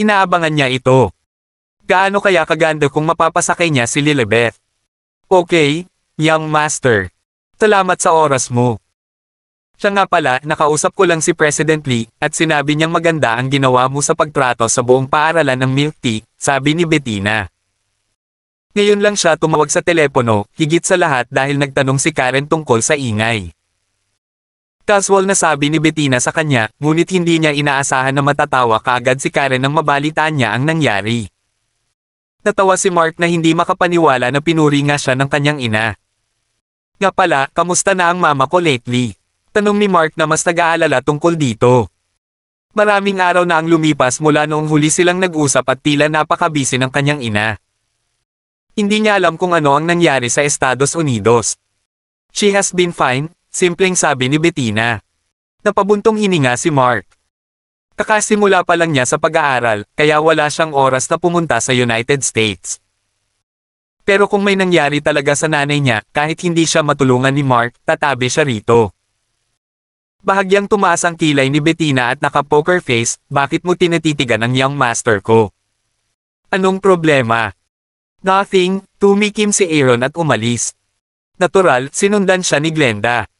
Inaabangan niya ito. Gaano kaya kaganda kung mapapasakay niya si Lilibeth? Okay, young master. Salamat sa oras mo. Siya nga pala, nakausap ko lang si President Lee, at sinabi niyang maganda ang ginawa mo sa pagtrato sa buong paaralan ng milk tea, sabi ni Bettina. Ngayon lang siya tumawag sa telepono, higit sa lahat dahil nagtanong si Karen tungkol sa ingay. Casual na sabi ni Bettina sa kanya, ngunit hindi niya inaasahan na matatawa kaagad si Karen nang mabalitaan niya ang nangyari. Natawa si Mark na hindi makapaniwala na pinuri nga siya ng kanyang ina. Nga pala, kamusta na ang mama ko lately? Tanong ni Mark na mas nag-aalala tungkol dito. Maraming araw na ang lumipas mula noong huli silang nag-usap at tila napakabisi ng kanyang ina. Hindi niya alam kung ano ang nangyari sa Estados Unidos. She has been fine, simpleng sabi ni Bettina. Napabuntong hininga si Mark. Kakasimula pa lang niya sa pag-aaral, kaya wala siyang oras na pumunta sa United States. Pero kung may nangyari talaga sa nanay niya, kahit hindi siya matulungan ni Mark, tatabi siya rito. Bahagyang tumaas ang kilay ni Bettina at naka-poker face, bakit mo tinatitigan ang young master ko? Anong problema? Nothing, tumikim si Aaron at umalis. Natural, sinundan siya ni Glenda.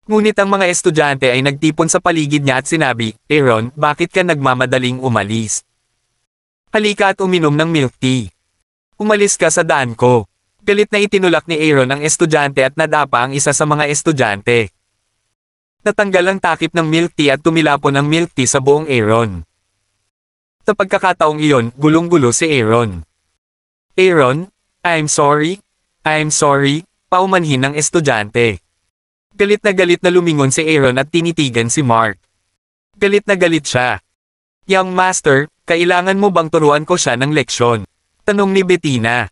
Ngunit ang mga estudyante ay nagtipon sa paligid niya at sinabi, Aaron, bakit ka nagmamadaling umalis? Halika at uminom ng milk tea. Umalis ka sa daan ko. Galit na itinulak ni Aaron ang estudyante at nadapa ang isa sa mga estudyante. Natanggal ang takip ng milk tea at tumilapon ang milk tea sa buong Aaron. Sa pagkakataong iyon, gulong-gulo si Aaron. Aaron, I'm sorry, paumanhin ng estudyante. Galit na lumingon si Aaron at tinitigan si Mark. Galit na galit siya. Young master, kailangan mo bang turuan ko siya ng leksyon? Tanong ni Bettina.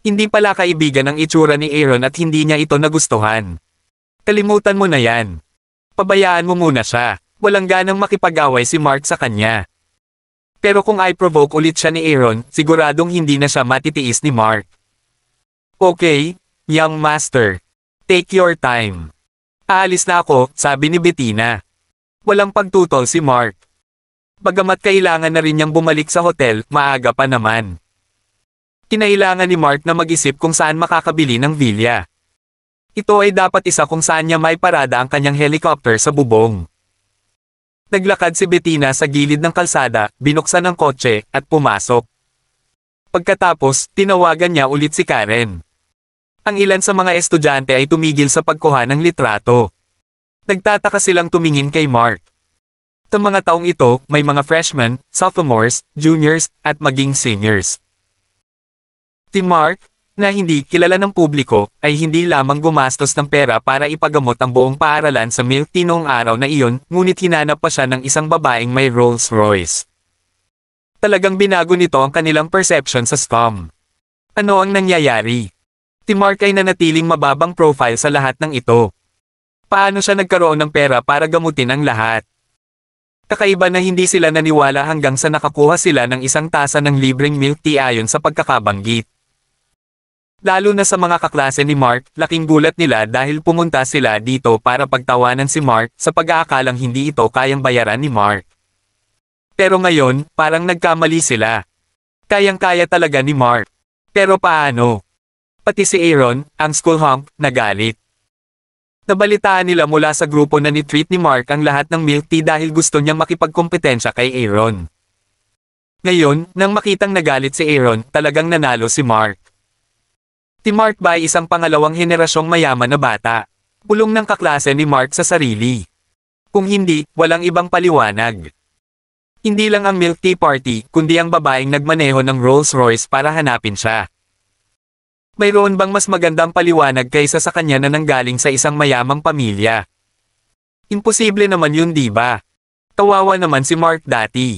Hindi pala kaibigan ang itsura ni Aaron at hindi niya ito nagustuhan. Kalimutan mo na yan. Pabayaan mo muna siya, walang ganang makipag-away si Mark sa kanya. Pero kung i-provoke ulit siya ni Aaron, siguradong hindi na siya matitiis ni Mark. Okay, young master. Take your time. Aalis na ako, sabi ni Bettina. Walang pagtutol si Mark. Bagamat kailangan na rin niyang bumalik sa hotel, maaga pa naman. Kinailangan ni Mark na mag-isip kung saan makakabili ng villa. Ito ay dapat isa kung saan niya may parada ang kanyang helicopter sa bubong. Naglakad si Bettina sa gilid ng kalsada, binuksan ang kotse, at pumasok. Pagkatapos, tinawagan niya ulit si Karen. Ang ilan sa mga estudyante ay tumigil sa pagkuha ng litrato. Nagtataka silang tumingin kay Mark. Sa mga taong ito, may mga freshmen, sophomores, juniors, at maging seniors. Si Mark, na hindi kilala ng publiko, ay hindi lamang gumastos ng pera para ipagamot ang buong paaralan sa milk tea noong araw na iyon, ngunit hinanap pa siya ng isang babaeng may Rolls Royce. Talagang binago nito ang kanilang perception sa scam. Ano ang nangyayari? Si Mark ay nanatiling mababang profile sa lahat ng ito. Paano siya nagkaroon ng pera para gamutin ang lahat? Kakaiba na hindi sila naniwala hanggang sa nakakuha sila ng isang tasa ng libreng milk tea ayon sa pagkakabanggit. Lalo na sa mga kaklase ni Mark, laking gulat nila dahil pumunta sila dito para pagtawanan si Mark sa pag-aakalang hindi ito kayang bayaran ni Mark. Pero ngayon, parang nagkamali sila. Kayang-kaya talaga ni Mark. Pero paano? Pati si Aaron, ang school hunk, nagalit. Nabalitaan nila mula sa grupo na ni-treat ni Mark ang lahat ng milk tea dahil gusto niyang makipagkompetensya kay Aaron. Ngayon, nang makitang nagalit si Aaron, talagang nanalo si Mark. Si Mark ba ay isang pangalawang henerasyong mayaman na bata? Bulong ng kaklase ni Mark sa sarili. Kung hindi, walang ibang paliwanag. Hindi lang ang milk tea party, kundi ang babaeng nagmaneho ng Rolls Royce para hanapin siya. Mayroon bang mas magandang paliwanag kaysa sa kanya na nanggaling sa isang mayamang pamilya? Imposible naman yun, di ba? Kawawa naman si Mark dati.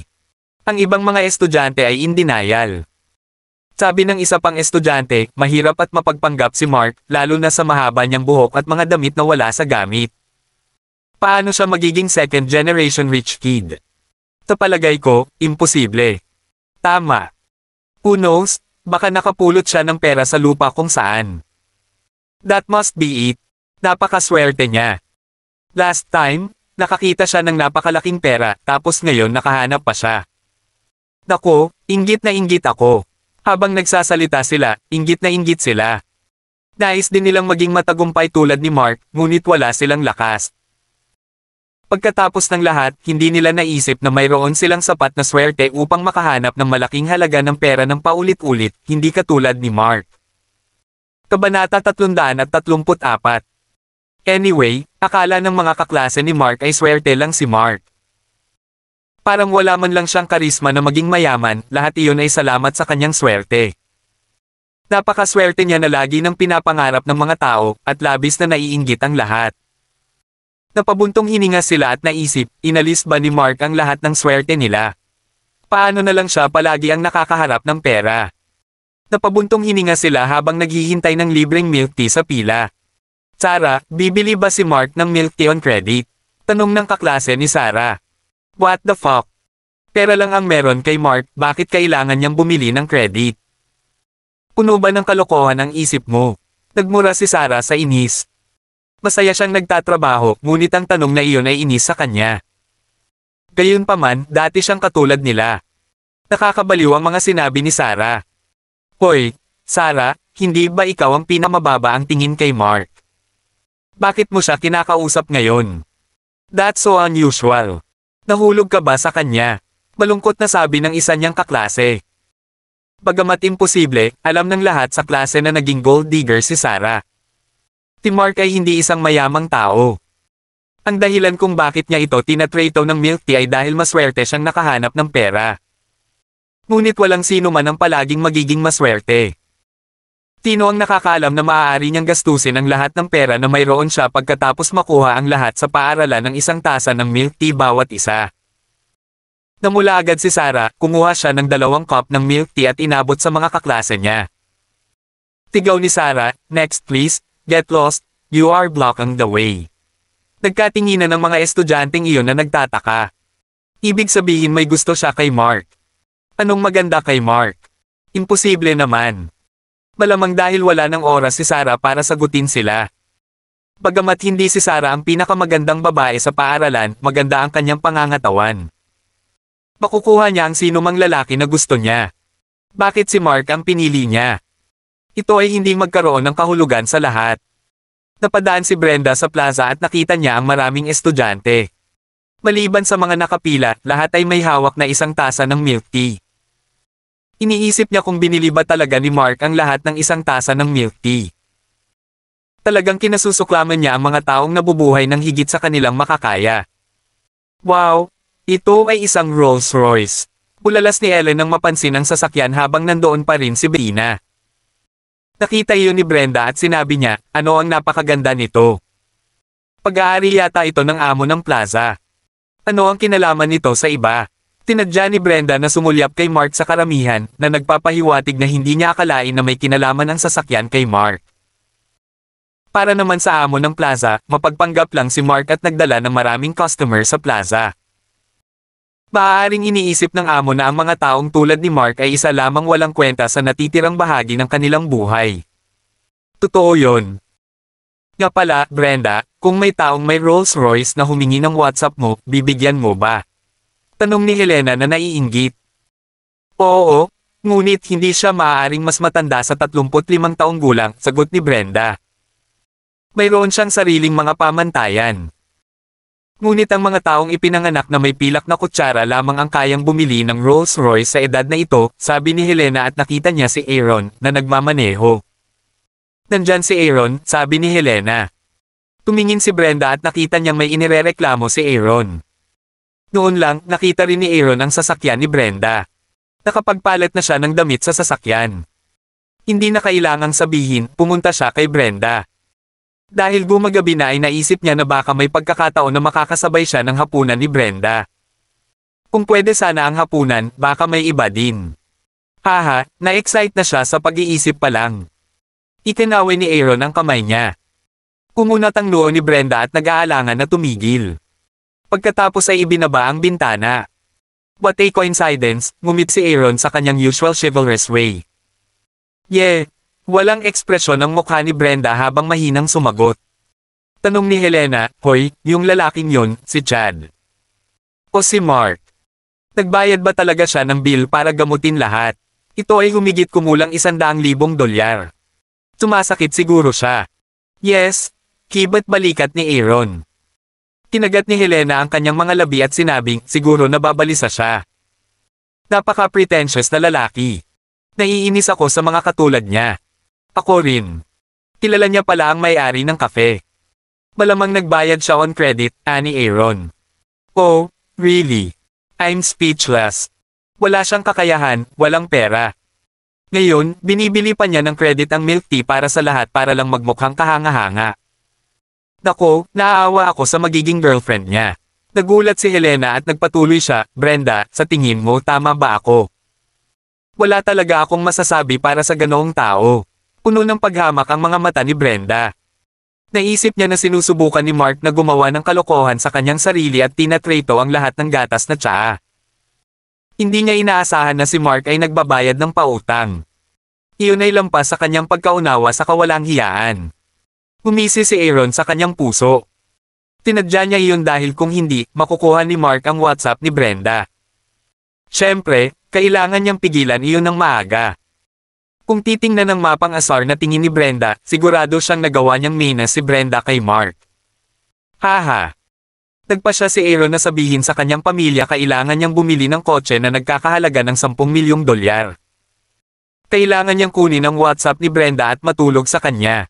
Ang ibang mga estudyante ay in denial. Sabi ng isa pang estudyante, mahirap at mapagpanggap si Mark, lalo na sa mahaba niyang buhok at mga damit na wala sa gamit. Paano siya magiging second generation rich kid? Sa palagay ko, imposible. Tama. Who knows, Baka nakapulot siya ng pera sa lupa kung saan. That must be it. Napakaswerte niya. Last time, nakakita siya ng napakalaking pera, tapos ngayon nakahanap pa siya. Nako, inggit na inggit ako. Habang nagsasalita sila, inggit na inggit sila. Nais din nilang maging matagumpay tulad ni Mark, ngunit wala silang lakas. Pagkatapos ng lahat, hindi nila naisip na mayroon silang sapat na swerte upang makahanap ng malaking halaga ng pera ng paulit-ulit, hindi katulad ni Mark. Kabanata 334. Anyway, akala ng mga kaklase ni Mark ay swerte lang si Mark. Parang wala man lang siyang karisma na maging mayaman, lahat iyon ay salamat sa kanyang swerte. Napakaswerte niya na lagi ng pinapangarap ng mga tao, at labis na naiinggit ang lahat. Napabuntong hininga sila at naisip, inalis ba ni Mark ang lahat ng swerte nila? Paano na lang siya palagi ang nakakaharap ng pera? Napabuntong hininga sila habang naghihintay ng libreng milk tea sa pila. Sarah, bibili ba si Mark ng milk tea on credit? Tanong ng kaklase ni Sarah. What the fuck? Pera lang ang meron kay Mark, bakit kailangan niyang bumili ng credit? Puno ba ng kalokohan ang isip mo? Nagmura si Sarah sa inis. Masaya siyang nagtatrabaho, ngunit ang tanong na iyon ay inis sa kanya. Gayunpaman, dati siyang katulad nila. Nakakabaliw ang mga sinabi ni Sarah. Hoy, Sarah, hindi ba ikaw ang pinamababa ang tingin kay Mark? Bakit mo siya kinakausap ngayon? That's so unusual. Nahulog ka ba sa kanya? Malungkot na sabi ng isa niyang kaklase. Bagamat imposible, alam ng lahat sa klase na naging gold digger si Sarah. Si Mark ay hindi isang mayamang tao. Ang dahilan kung bakit niya ito tinatrato ng milk tea ay dahil maswerte siyang nakahanap ng pera. Ngunit walang sino man ang palaging magiging maswerte. Sino ang nakakaalam na maaari niyang gastusin ang lahat ng pera na mayroon siya pagkatapos makuha ang lahat sa paaralan ng isang tasa ng milk tea bawat isa? Namula agad si Sarah, kumuha siya ng 2 cup ng milk tea at inabot sa mga kaklase niya. Tigaw ni Sarah, next please, get lost, you are blocking the way. Nagkatinginan ng mga estudyanteng iyon na nagtataka. Ibig sabihin may gusto siya kay Mark. Anong maganda kay Mark? Imposible naman. Malamang dahil wala ng oras si Sarah para sagutin sila. Bagamat hindi si Sarah ang pinakamagandang babae sa paaralan, maganda ang kanyang pangangatawan. Makukuha niya ang sino mang lalaki na gusto niya. Bakit si Mark ang pinili niya? Ito ay hindi magkaroon ng kahulugan sa lahat. Napadaan si Brenda sa plaza at nakita niya ang maraming estudyante. Maliban sa mga nakapila, lahat ay may hawak na isang tasa ng milk tea. Iniisip niya kung binili ba talaga ni Mark ang lahat ng isang tasa ng milk tea. Talagang kinasusuklaman niya ang mga taong nabubuhay ng higit sa kanilang makakaya. Wow! Ito ay isang Rolls Royce. Ulalas ni Ellen nang mapansin ang sasakyan habang nandoon pa rin si Brina. Nakita iyon ni Brenda at sinabi niya, ano ang napakaganda nito? Pag-aari yata ito ng amo ng plaza. Ano ang kinalaman nito sa iba? Tinadya ni Brenda na sumulyap kay Mark sa karamihan, na nagpapahiwatig na hindi niya akalain na may kinalaman ang sasakyan kay Mark. Para naman sa amo ng plaza, mapagpanggap lang si Mark at nagdala ng maraming customer sa plaza. Maaaring iniisip ng amo na ang mga taong tulad ni Mark ay isa lamang walang kwenta sa natitirang bahagi ng kanilang buhay. Totoo yon. Nga pala, Brenda, kung may taong may Rolls Royce na humingi ng WhatsApp mo, bibigyan mo ba? Tanong ni Helena na naiinggit. Oo, ngunit hindi siya maaaring mas matanda sa 35 taong gulang, sagot ni Brenda. Mayroon siyang sariling mga pamantayan. Ngunit ang mga taong ipinanganak na may pilak na kutsara lamang ang kayang bumili ng Rolls Royce sa edad na ito, sabi ni Helena at nakita niya si Aaron, na nagmamaneho. Nandyan si Aaron, sabi ni Helena. Tumingin si Brenda at nakita niyang may inirereklamo si Aaron. Noon lang, nakita rin ni Aaron ang sasakyan ni Brenda. Nakapagpalit na siya ng damit sa sasakyan. Hindi na kailangang sabihin, pumunta siya kay Brenda. Dahil gumagabi na ay naisip niya na baka may pagkakataon na makakasabay siya ng hapunan ni Brenda. Kung pwede sana ang hapunan, baka may iba din. Haha, na-excite na siya sa pag-iisip pa lang. Itinaway ni Aaron ang kamay niya. Kumunat ang noo ni Brenda at nag-aalangan na tumigil. Pagkatapos ay ibinaba ang bintana. What a coincidence, ngumit si Aaron sa kanyang usual chivalrous way. Walang ekspresyon ang mukha ni Brenda habang mahinang sumagot. Tanong ni Helena, hoy, yung lalaking yun, si Chad. O si Mark. Nagbayad ba talaga siya ng bill para gamutin lahat? Ito ay humigit kumulang $100,000. Sumasakit siguro siya. Yes, kibat balikat ni Aaron. Kinagat ni Helena ang kanyang mga labi at sinabing, siguro nababalisa siya. Napaka-pretentious na lalaki. Naiinis ako sa mga katulad niya. Ako rin. Kilala niya pala ang may-ari ng kafe. Malamang nagbayad siya on credit, ani Aaron. Oh, really? I'm speechless. Wala siyang kakayahan, walang pera. Ngayon, binibili pa niya ng credit ang milk tea para sa lahat para lang magmukhang kahanga-hanga. Nako, naaawa ako sa magiging girlfriend niya. Nagulat si Helena at nagpatuloy siya, Brenda, sa tingin mo tama ba ako? Wala talaga akong masasabi para sa ganoong tao. Puno ng paghamak ang mga mata ni Brenda. Naisip niya na sinusubukan ni Mark na gumawa ng kalokohan sa kanyang sarili at tinatrito ang lahat ng gatas na tsaa. Hindi niya inaasahan na si Mark ay nagbabayad ng pautang. Iyon ay lampas sa kanyang pagkaunawa sa kawalang hiyaan. Humisi si Aaron sa kanyang puso. Tinadya niya iyon dahil kung hindi, makukuha ni Mark ang WhatsApp ni Brenda. Siyempre, kailangan niyang pigilan iyon ng maaga. Kung titingnan ng mapang asar na tingin ni Brenda, sigurado siyang nagawa niyang mina si Brenda kay Mark. Haha. Nagpa siya si Aaron na sabihin sa kanyang pamilya kailangan niyang bumili ng kotse na nagkakahalaga ng $10 milyong. Kailangan niyang kunin ang WhatsApp ni Brenda at matulog sa kanya.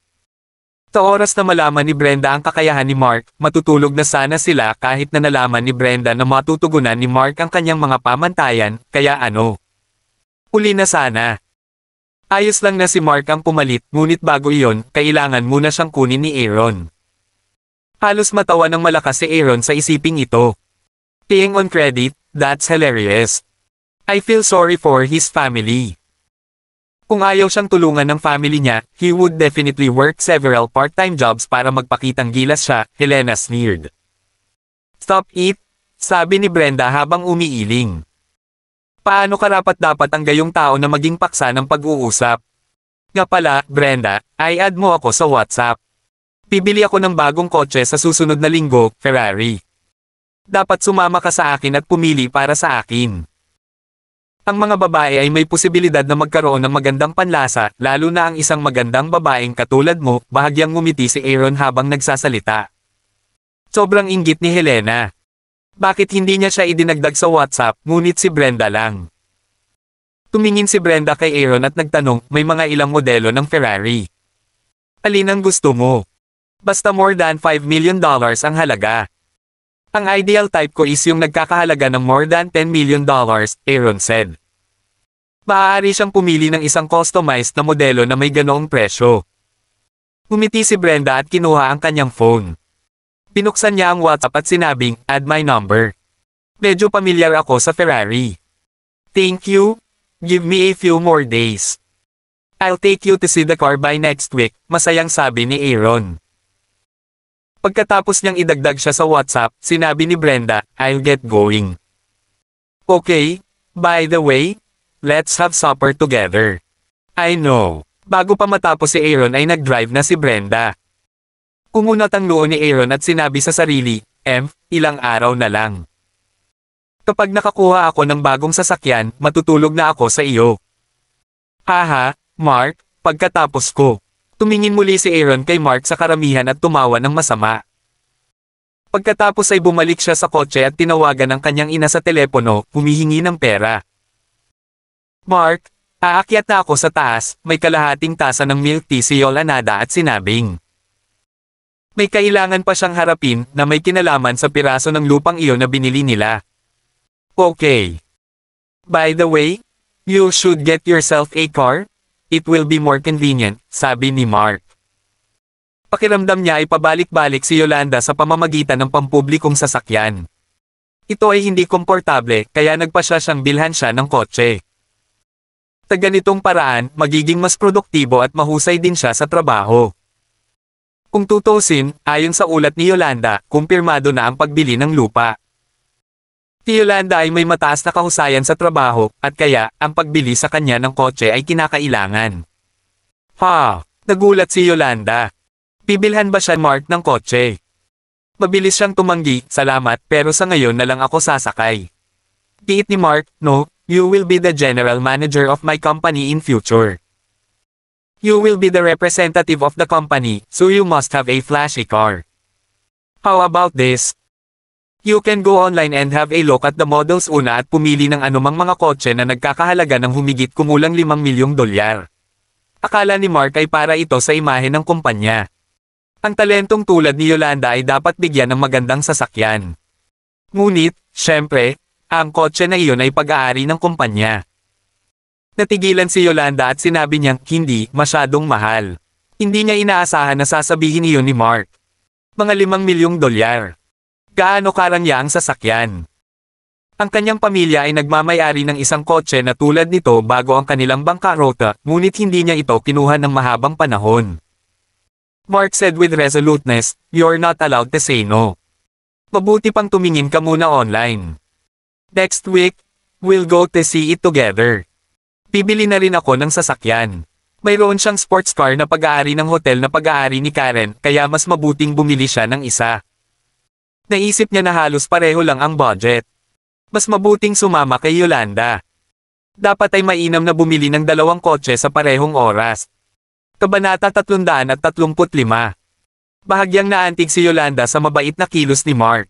Sa oras na malaman ni Brenda ang kakayahan ni Mark, matutulog na sana sila kahit na nalaman ni Brenda na matutugunan ni Mark ang kanyang mga pamantayan, kaya ano? Uli na sana. Ayos lang na si Mark ang pumalit, ngunit bago iyon, kailangan muna siyang kunin ni Aaron. Halos matawa ng malakas si Aaron sa isiping ito. Paying on credit, that's hilarious. I feel sorry for his family. Kung ayaw siyang tulungan ng family niya, he would definitely work several part-time jobs para magpakitang gilas siya, Helena sneered. Stop it, sabi ni Brenda habang umiiling. Paano karapat-dapat ang gayong tao na maging paksa ng pag-uusap? Nga pala, Brenda, i-add mo ako sa WhatsApp. Bibili ako ng bagong kotse sa susunod na linggo, Ferrari. Dapat sumama ka sa akin at pumili para sa akin. Ang mga babae ay may posibilidad na magkaroon ng magandang panlasa, lalo na ang isang magandang babaeng katulad mo, bahagyang ngumiti si Aaron habang nagsasalita. Sobrang inggit ni Helena. Bakit hindi niya siya idinagdag sa WhatsApp, ngunit si Brenda lang? Tumingin si Brenda kay Aaron at nagtanong, may mga ilang modelo ng Ferrari. Alin ang gusto mo? Basta more than $5 million ang halaga. Ang ideal type ko is yung nagkakahalaga ng more than $10 million, Aaron said. Maaari siyang pumili ng isang customized na modelo na may ganoong presyo. Ngumiti si Brenda at kinuha ang kanyang phone. Binuksan niya ang WhatsApp at sinabing, add my number. Medyo pamilyar ako sa Ferrari. Thank you. Give me a few more days. I'll take you to see the car by next week, masayang sabi ni Aaron. Pagkatapos niyang idagdag siya sa WhatsApp, sinabi ni Brenda, I'll get going. Okay, by the way, let's have supper together. I know. Bago pa matapos si Aaron ay nag-drive na si Brenda. Kumunat ang noo ni Aaron at sinabi sa sarili, ilang araw na lang. Kapag nakakuha ako ng bagong sasakyan, matutulog na ako sa iyo. Haha, Mark, pagkatapos ko. Tumingin muli si Aaron kay Mark sa karamihan at tumawa ng masama. Pagkatapos ay bumalik siya sa kotse at tinawagan ang kanyang ina sa telepono, humihingi ng pera. Mark, aakyat na ako sa taas, may kalahating tasa ng milk tea si Yolanada at sinabing. May kailangan pa siyang harapin na may kinalaman sa piraso ng lupang iyon na binili nila. Okay. By the way, you should get yourself a car. It will be more convenient, sabi ni Mark. Pakiramdam niya ay pabalik-balik si Yolanda sa pamamagitan ng pampublikong sasakyan. Ito ay hindi komportable, kaya nagpasya siyang bilhan siya ng kotse. Sa ganitong paraan, magiging mas produktibo at mahusay din siya sa trabaho. Kung tutusin, ayon sa ulat ni Yolanda, kumpirmado na ang pagbili ng lupa. Si Yolanda ay may mataas na kahusayan sa trabaho, at kaya, ang pagbili sa kanya ng kotse ay kinakailangan. Ha! Nagulat si Yolanda. Bibilhan ba siya Mark ng kotse? Mabilis siyang tumanggi, salamat pero sa ngayon na lang ako sasakay. Tiit ni Mark, no, you will be the general manager of my company in future. You will be the representative of the company, so you must have a flashy car. How about this? You can go online and have a look at the models una at pumili ng anumang mga kotse na nagkakahalaga ng humigit kumulang $5 milyong. Akala ni Mark ay para ito sa imahe ng kumpanya. Ang talentong tulad ni Yolanda ay dapat bigyan ng magandang sasakyan. Ngunit, syempre, ang kotse na iyon ay pag-aari ng kumpanya. Natigilan si Yolanda at sinabi niyang hindi masyadong mahal. Hindi niya inaasahan na sasabihin iyon ni Mark. Mga $5 milyong. Gaano karangya ang sasakyan? Ang kanyang pamilya ay nagmamay-ari ng isang kotse na tulad nito bago ang kanilang bangkarota, ngunit hindi niya ito kinuha ng mahabang panahon. Mark said with resoluteness, "You're not allowed to say no. Mabuti pang tumingin ka muna online. Next week, we'll go to see it together. Bibili na rin ako ng sasakyan. Mayroon siyang sports car na pag-aari ng hotel na pag-aari ni Karen, kaya mas mabuting bumili siya ng isa." Naisip niya na halos pareho lang ang budget. Mas mabuting sumama kay Yolanda. Dapat ay mainam na bumili ng 2 kotse sa parehong oras. Kabanata 335. Bahagyang naantig si Yolanda sa mabait na kilos ni Mark.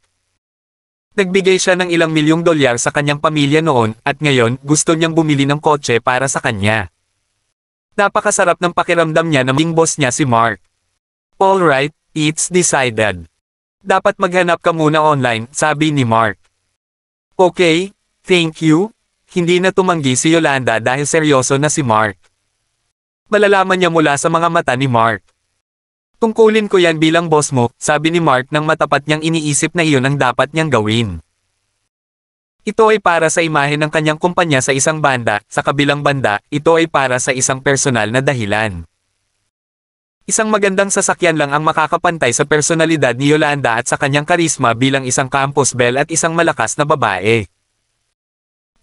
Nagbigay siya ng ilang $1 milyong sa kanyang pamilya noon, at ngayon gusto niyang bumili ng kotse para sa kanya. Napakasarap ng pakiramdam niya na maging boss niya si Mark. Alright, it's decided. Dapat maghanap ka muna online, sabi ni Mark. Okay, thank you. Hindi na tumanggi si Yolanda dahil seryoso na si Mark. Malalaman niya mula sa mga mata ni Mark. Tungkulin ko yan bilang boss mo, sabi ni Mark nang matapat niyang iniisip na iyon ang dapat niyang gawin. Ito ay para sa imahe ng kanyang kumpanya sa isang banda, sa kabilang banda, ito ay para sa isang personal na dahilan. Isang magandang sasakyan lang ang makakapantay sa personalidad ni Yolanda at sa kanyang karisma bilang isang campus belle at isang malakas na babae.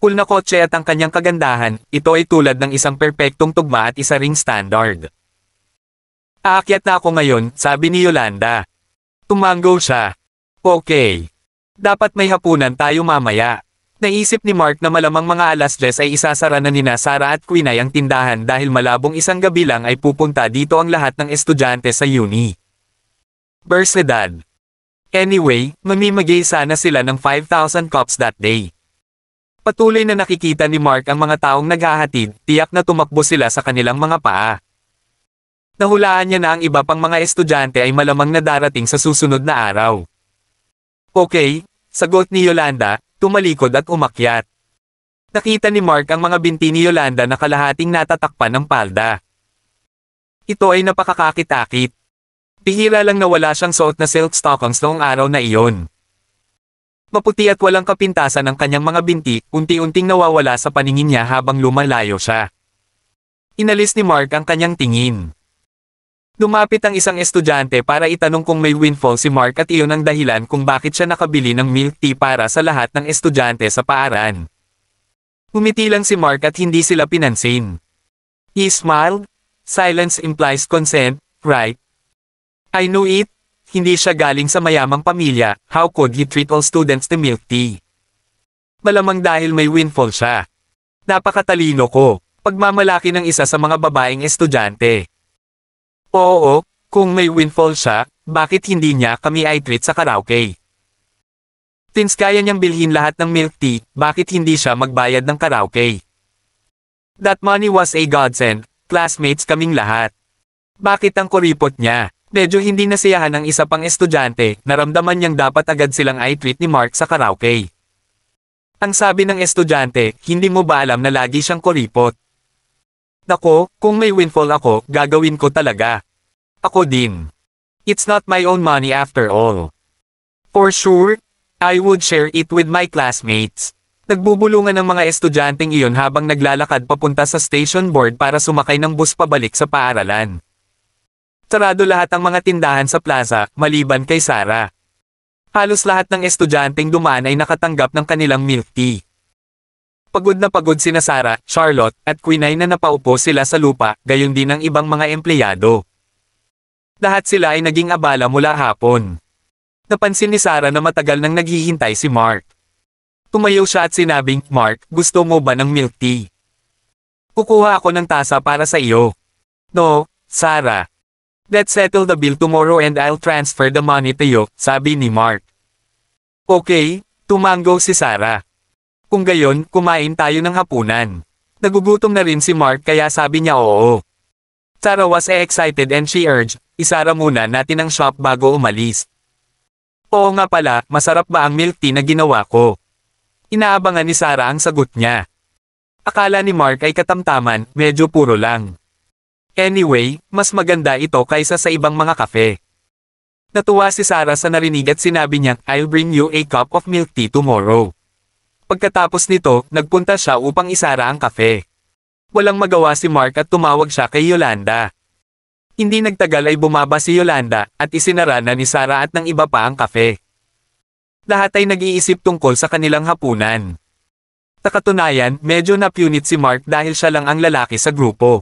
Cool na kotse at ang kanyang kagandahan, ito ay tulad ng isang perpektong tugma at isa ring standard. Aakyat na ako ngayon, sabi ni Yolanda. Tumango siya. Okay. Dapat may hapunan tayo mamaya. Naisip ni Mark na malamang mga 10:00 ay isasara na nina Sarah at Quinay ang tindahan dahil malabong isang gabi lang ay pupunta dito ang lahat ng estudyante sa uni. Bersedad. Anyway, mamimigay sana sila ng 5,000 cups that day. Patuloy na nakikita ni Mark ang mga taong naghahatid, tiyak na tumakbo sila sa kanilang mga paa. Nahulaan niya na ang iba pang mga estudyante ay malamang na darating sa susunod na araw. Okay, sagot ni Yolanda, tumalikod at umakyat. Nakita ni Mark ang mga binti ni Yolanda na kalahating natatakpan ng palda. Ito ay napakakakit-akit. Bihira lang na wala siyang suot na silk stockings noong araw na iyon. Maputi at walang kapintasan ang kanyang mga binti, unti-unting nawawala sa paningin niya habang lumalayo siya. Inalis ni Mark ang kanyang tingin. Lumapit ang isang estudyante para itanong kung may windfall si Mark at iyon ang dahilan kung bakit siya nakabili ng milk tea para sa lahat ng estudyante sa paaran. Umiti lang si Mark at hindi sila pinansin. He smiled. Silence implies consent, right? I know it. Hindi siya galing sa mayamang pamilya, how could he treat all students to milk tea? Malamang dahil may windfall siya. Napakatalino ko, pagmamalaki ng isa sa mga babaeng estudyante. Oo, kung may windfall siya, bakit hindi niya kami i-treat sa karaoke? Since kaya niyang bilhin lahat ng milk tea, bakit hindi siya magbayad ng karaoke? That money was a godsend, classmates kaming lahat. Bakit ang kuripot niya? Medyo hindi nasiyahan ng isa pang estudyante, naramdaman niyang dapat agad silang i-treat ni Mark sa karaoke. Ang sabi ng estudyante, hindi mo ba alam na lagi siyang kuripot? Nako, kung may windfall ako, gagawin ko talaga. Ako din. It's not my own money after all. For sure, I would share it with my classmates. Nagbubulungan ng mga estudyanteng iyon habang naglalakad papunta sa station board para sumakay ng bus pabalik sa paaralan. Sarado lahat ang mga tindahan sa plaza, maliban kay Sarah. Halos lahat ng estudyanteng dumaan ay nakatanggap ng kanilang milk tea. Pagod na pagod sina Sarah, Charlotte, at Quinay na napaupo sila sa lupa, gayon din ang ibang mga empleyado. Lahat sila ay naging abala mula hapon. Napansin ni Sarah na matagal nang naghihintay si Mark. Tumayo siya at sinabing, "Mark, gusto mo ba ng milk tea? Kukuha ako ng tasa para sa iyo." "No, Sarah. Let's settle the bill tomorrow and I'll transfer the money to you," sabi ni Mark. "Okay," tumango si Sarah. "Kung gayon, kumain tayo ng hapunan." Nagugutom na rin si Mark kaya sabi niya oo. Sarah was excited and she urged, "Isara muna natin ang shop bago umalis." "Oo nga pala, masarap ba ang milk tea na ginawa ko?" Inaabangan ni Sarah ang sagot niya. Akala ni Mark ay katamtaman, medyo puro lang. Anyway, mas maganda ito kaysa sa ibang mga kafe. Natuwa si Sarah sa narinig at sinabi niya, "I'll bring you a cup of milk tea tomorrow." Pagkatapos nito, nagpunta siya upang isara ang kafe. Walang magawa si Mark at tumawag siya kay Yolanda. Hindi nagtagal ay bumaba si Yolanda at isinara na ni Sarah at ng iba pa ang kafe. Lahat ay nag-iisip tungkol sa kanilang hapunan. Sa katunayan, medyo napunit si Mark dahil siya lang ang lalaki sa grupo.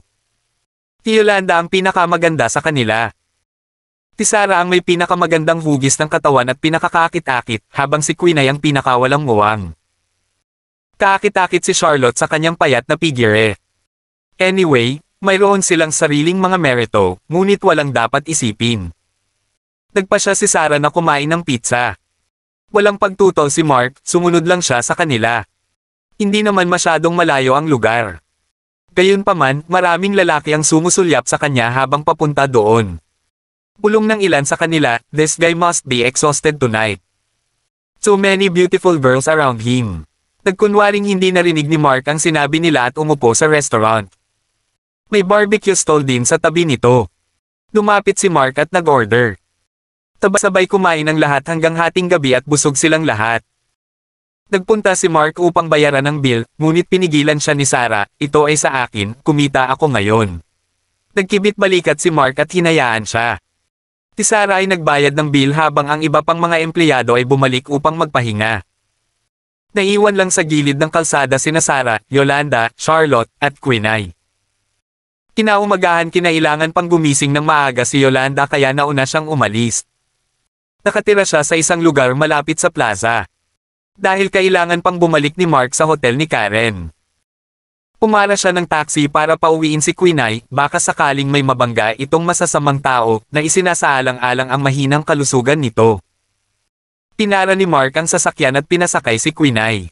Si Yolanda ang pinakamaganda sa kanila. Si Sarah ang may pinakamagandang hugis ng katawan at pinakakakit-akit, habang si Quinay ang pinakawalang muwang. Kakit-akit si Charlotte sa kanyang payat na figure. Anyway, mayroon silang sariling mga merito, ngunit walang dapat isipin. Nagpasya si Sarah na kumain ng pizza. Walang pagtutol si Mark, sumunod lang siya sa kanila. Hindi naman masyadong malayo ang lugar. Gayunpaman, maraming lalaki ang sumusulyap sa kanya habang papunta doon. Bulong ng ilan sa kanila, "This guy must be exhausted tonight. So many beautiful girls around him." Nagkunwaring hindi narinig ni Mark ang sinabi nila at umupo sa restaurant. May barbecue stall din sa tabi nito. Lumapit si Mark at nag-order. Sabay kumain ang lahat hanggang hating gabi at busog silang lahat. Nagpunta si Mark upang bayaran ang bill, ngunit pinigilan siya ni Sarah, "Ito ay sa akin, kumita ako ngayon." Nagkibit balikat si Mark at hinayaan siya. Si Sarah ay nagbayad ng bill habang ang iba pang mga empleyado ay bumalik upang magpahinga. Naiwan lang sa gilid ng kalsada sina Sarah, Yolanda, Charlotte, at Quinay. Kinaumagahan kinailangan pang gumising ng maaga si Yolanda kaya nauna siyang umalis. Nakatira siya sa isang lugar malapit sa plaza. Dahil kailangan pang bumalik ni Mark sa hotel ni Karen. Pumara siya ng taxi para pauwiin si Quinay, baka sakaling may mabangga itong masasamang tao na isinasaalang-alang ang mahinang kalusugan nito. Pinara ni Mark ang sasakyan at pinasakay si Quinay.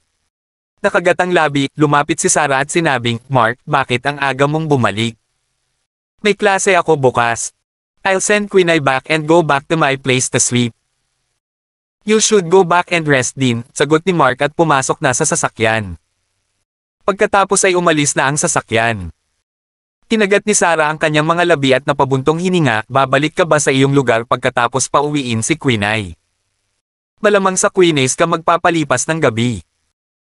Nakagatang labi, lumapit si Sarah at sinabing, "Mark, bakit ang aga mong bumalik? May klase ako bukas. I'll send Quinay back and go back to my place to sleep." "You should go back and rest din," sagot ni Mark at pumasok na sa sasakyan. Pagkatapos ay umalis na ang sasakyan. Kinagat ni Sarah ang kanyang mga labi at napabuntong hininga, "Babalik ka ba sa iyong lugar pagkatapos pauwiin si Quinay? Malamang sa Quinays ka magpapalipas ng gabi."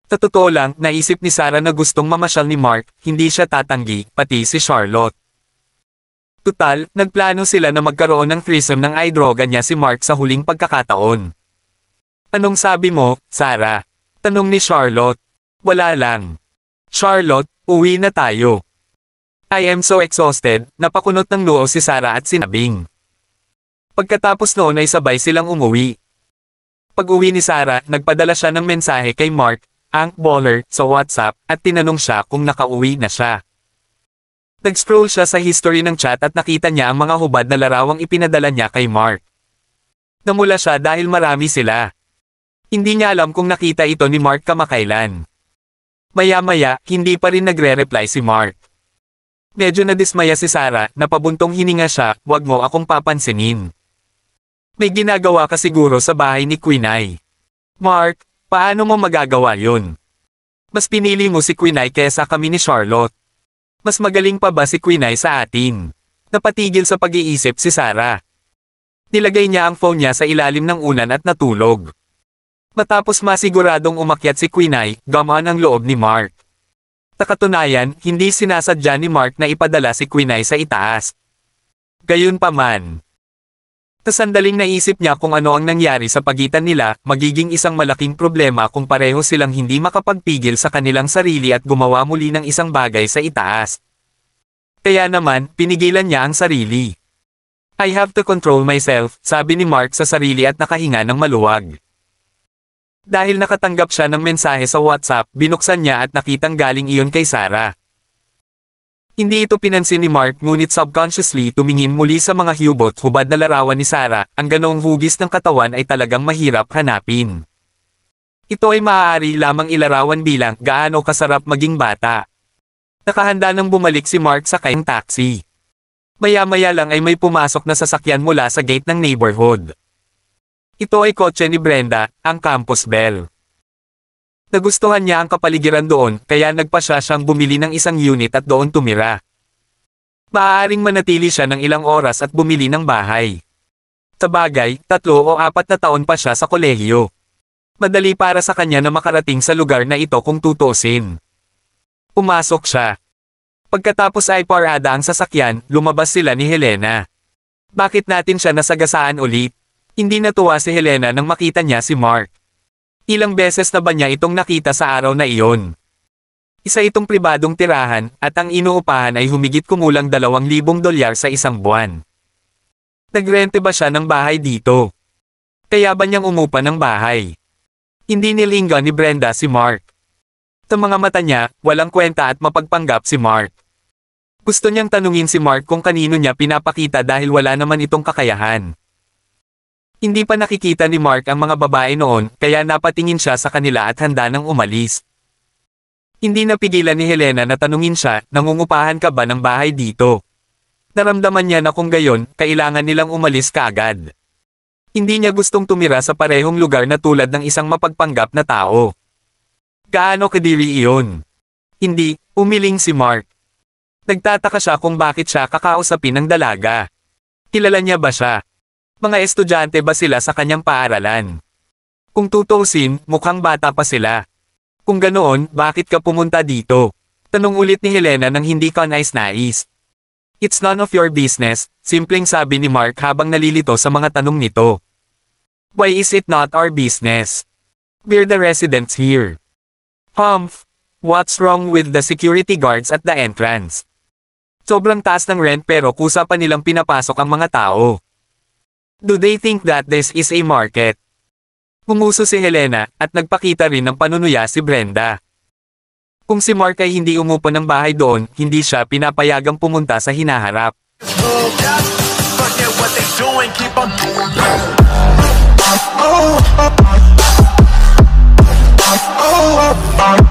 Sa totoo lang, naisip ni Sarah na gustong mamasyal ni Mark, hindi siya tatanggi, pati si Charlotte. Tutal, nagplano sila na magkaroon ng threesome ng idroga niya si Mark sa huling pagkakataon. "Anong sabi mo, Sarah?" tanong ni Charlotte. "Wala lang. Charlotte, uwi na tayo." "I am so exhausted," napakunot ng noo si Sarah at sinabing. Pagkatapos noon ay sabay silang umuwi. Pag-uwi ni Sarah, nagpadala siya ng mensahe kay Mark, ang baller, sa WhatsApp, at tinanong siya kung nakauwi na siya. Nag-scroll siya sa history ng chat at nakita niya ang mga hubad na larawang ipinadala niya kay Mark. Namula siya dahil marami sila. Hindi niya alam kung nakita ito ni Mark kamakailan. Maya-maya, hindi pa rin nagre-reply si Mark. Medyo nadismaya si Sarah, napabuntong hininga siya, "Wag mo akong papansinin. May ginagawa ka siguro sa bahay ni Quinay." "Mark, paano mo magagawa yun? Mas pinili mo si Quinay kesa kami ni Charlotte. Mas magaling pa ba si Quinay sa atin?" Napatigil sa pag-iisip si Sarah. Nilagay niya ang phone niya sa ilalim ng unan at natulog. Matapos masiguradong umakyat si Quinay, gumaan ang loob ni Mark. Sa katunayan, hindi sinasadya ni Mark na ipadala si Quinay sa itaas. Gayunpaman, Sa sandaling naisip niya kung ano ang nangyari sa pagitan nila, magiging isang malaking problema kung pareho silang hindi makapagpigil sa kanilang sarili at gumawa muli ng isang bagay sa itaas. Kaya naman, pinigilan niya ang sarili. I have to control myself, sabi ni Mark sa sarili at nakahinga ng maluwag. Dahil nakatanggap siya ng mensahe sa WhatsApp, binuksan niya at nakitang galing iyon kay Sarah. Hindi ito pinansin ni Mark ngunit subconsciously tumingin muli sa mga hubad na larawan ni Sarah, ang ganoong hugis ng katawan ay talagang mahirap hanapin. Ito ay maaari lamang ilarawan bilang gaano kasarap maging bata. Nakahanda nang bumalik si Mark sa kanyang taxi. Maya-maya lang ay may pumasok na sasakyan mula sa gate ng neighborhood. Ito ay kotse ni Brenda, ang campus belle. Nagustuhan niya ang kapaligiran doon, kaya nagpasya siyang bumili ng isang unit at doon tumira. Maaaring manatili siya ng ilang oras at bumili ng bahay. Sa bagay, 3 o 4 na taon pa siya sa kolehiyo. Madali para sa kanya na makarating sa lugar na ito kung tutuusin. Pumasok siya. Pagkatapos ay parada ang sasakyan, lumabas sila ni Helena. Bakit natin siya nasagasaan ulit? Hindi natuwa si Helena nang makita niya si Mark. Ilang beses na ba niya itong nakita sa araw na iyon? Isa itong pribadong tirahan, at ang inuupahan ay humigit kumulang $2,000 sa isang buwan. Nagrente ba siya ng bahay dito? Kaya ba niyang umupa ng bahay? Hindi nilinggan ni Brenda si Mark. Sa mga mata niya, walang kwenta at mapagpanggap si Mark. Gusto niyang tanungin si Mark kung kanino niya pinapakita dahil wala naman itong kakayahan. Hindi pa nakikita ni Mark ang mga babae noon, kaya napatingin siya sa kanila at handa nang umalis. Hindi napigilan ni Helena na tanungin siya, nangungupahan ka ba ng bahay dito? Naramdaman niya na kung gayon, kailangan nilang umalis kaagad. Hindi niya gustong tumira sa parehong lugar na tulad ng isang mapagpanggap na tao. Gaano kadiri iyon? Hindi, umiling si Mark. Nagtataka siya kung bakit siya kakausapin ng dalaga. Kilala niya ba siya? Mga estudyante ba sila sa kanyang paaralan? Kung tutuusin, mukhang bata pa sila. Kung ganoon, bakit ka pumunta dito? Tanong ulit ni Helena nang hindi ka nais-nais. It's none of your business, simpleng sabi ni Mark habang nalilito sa mga tanong nito. Why is it not our business? We're the residents here. Humph! What's wrong with the security guards at the entrance? Sobrang taas ng rent pero kusa pa nilang pinapasok ang mga tao. Do they think that this is a market? Humuso si Helena, at nagpakita rin ng panunuya si Brenda. Kung si Mark ay hindi umupo ng bahay doon, hindi siya pinapayagang pumunta sa hinaharap. Oh,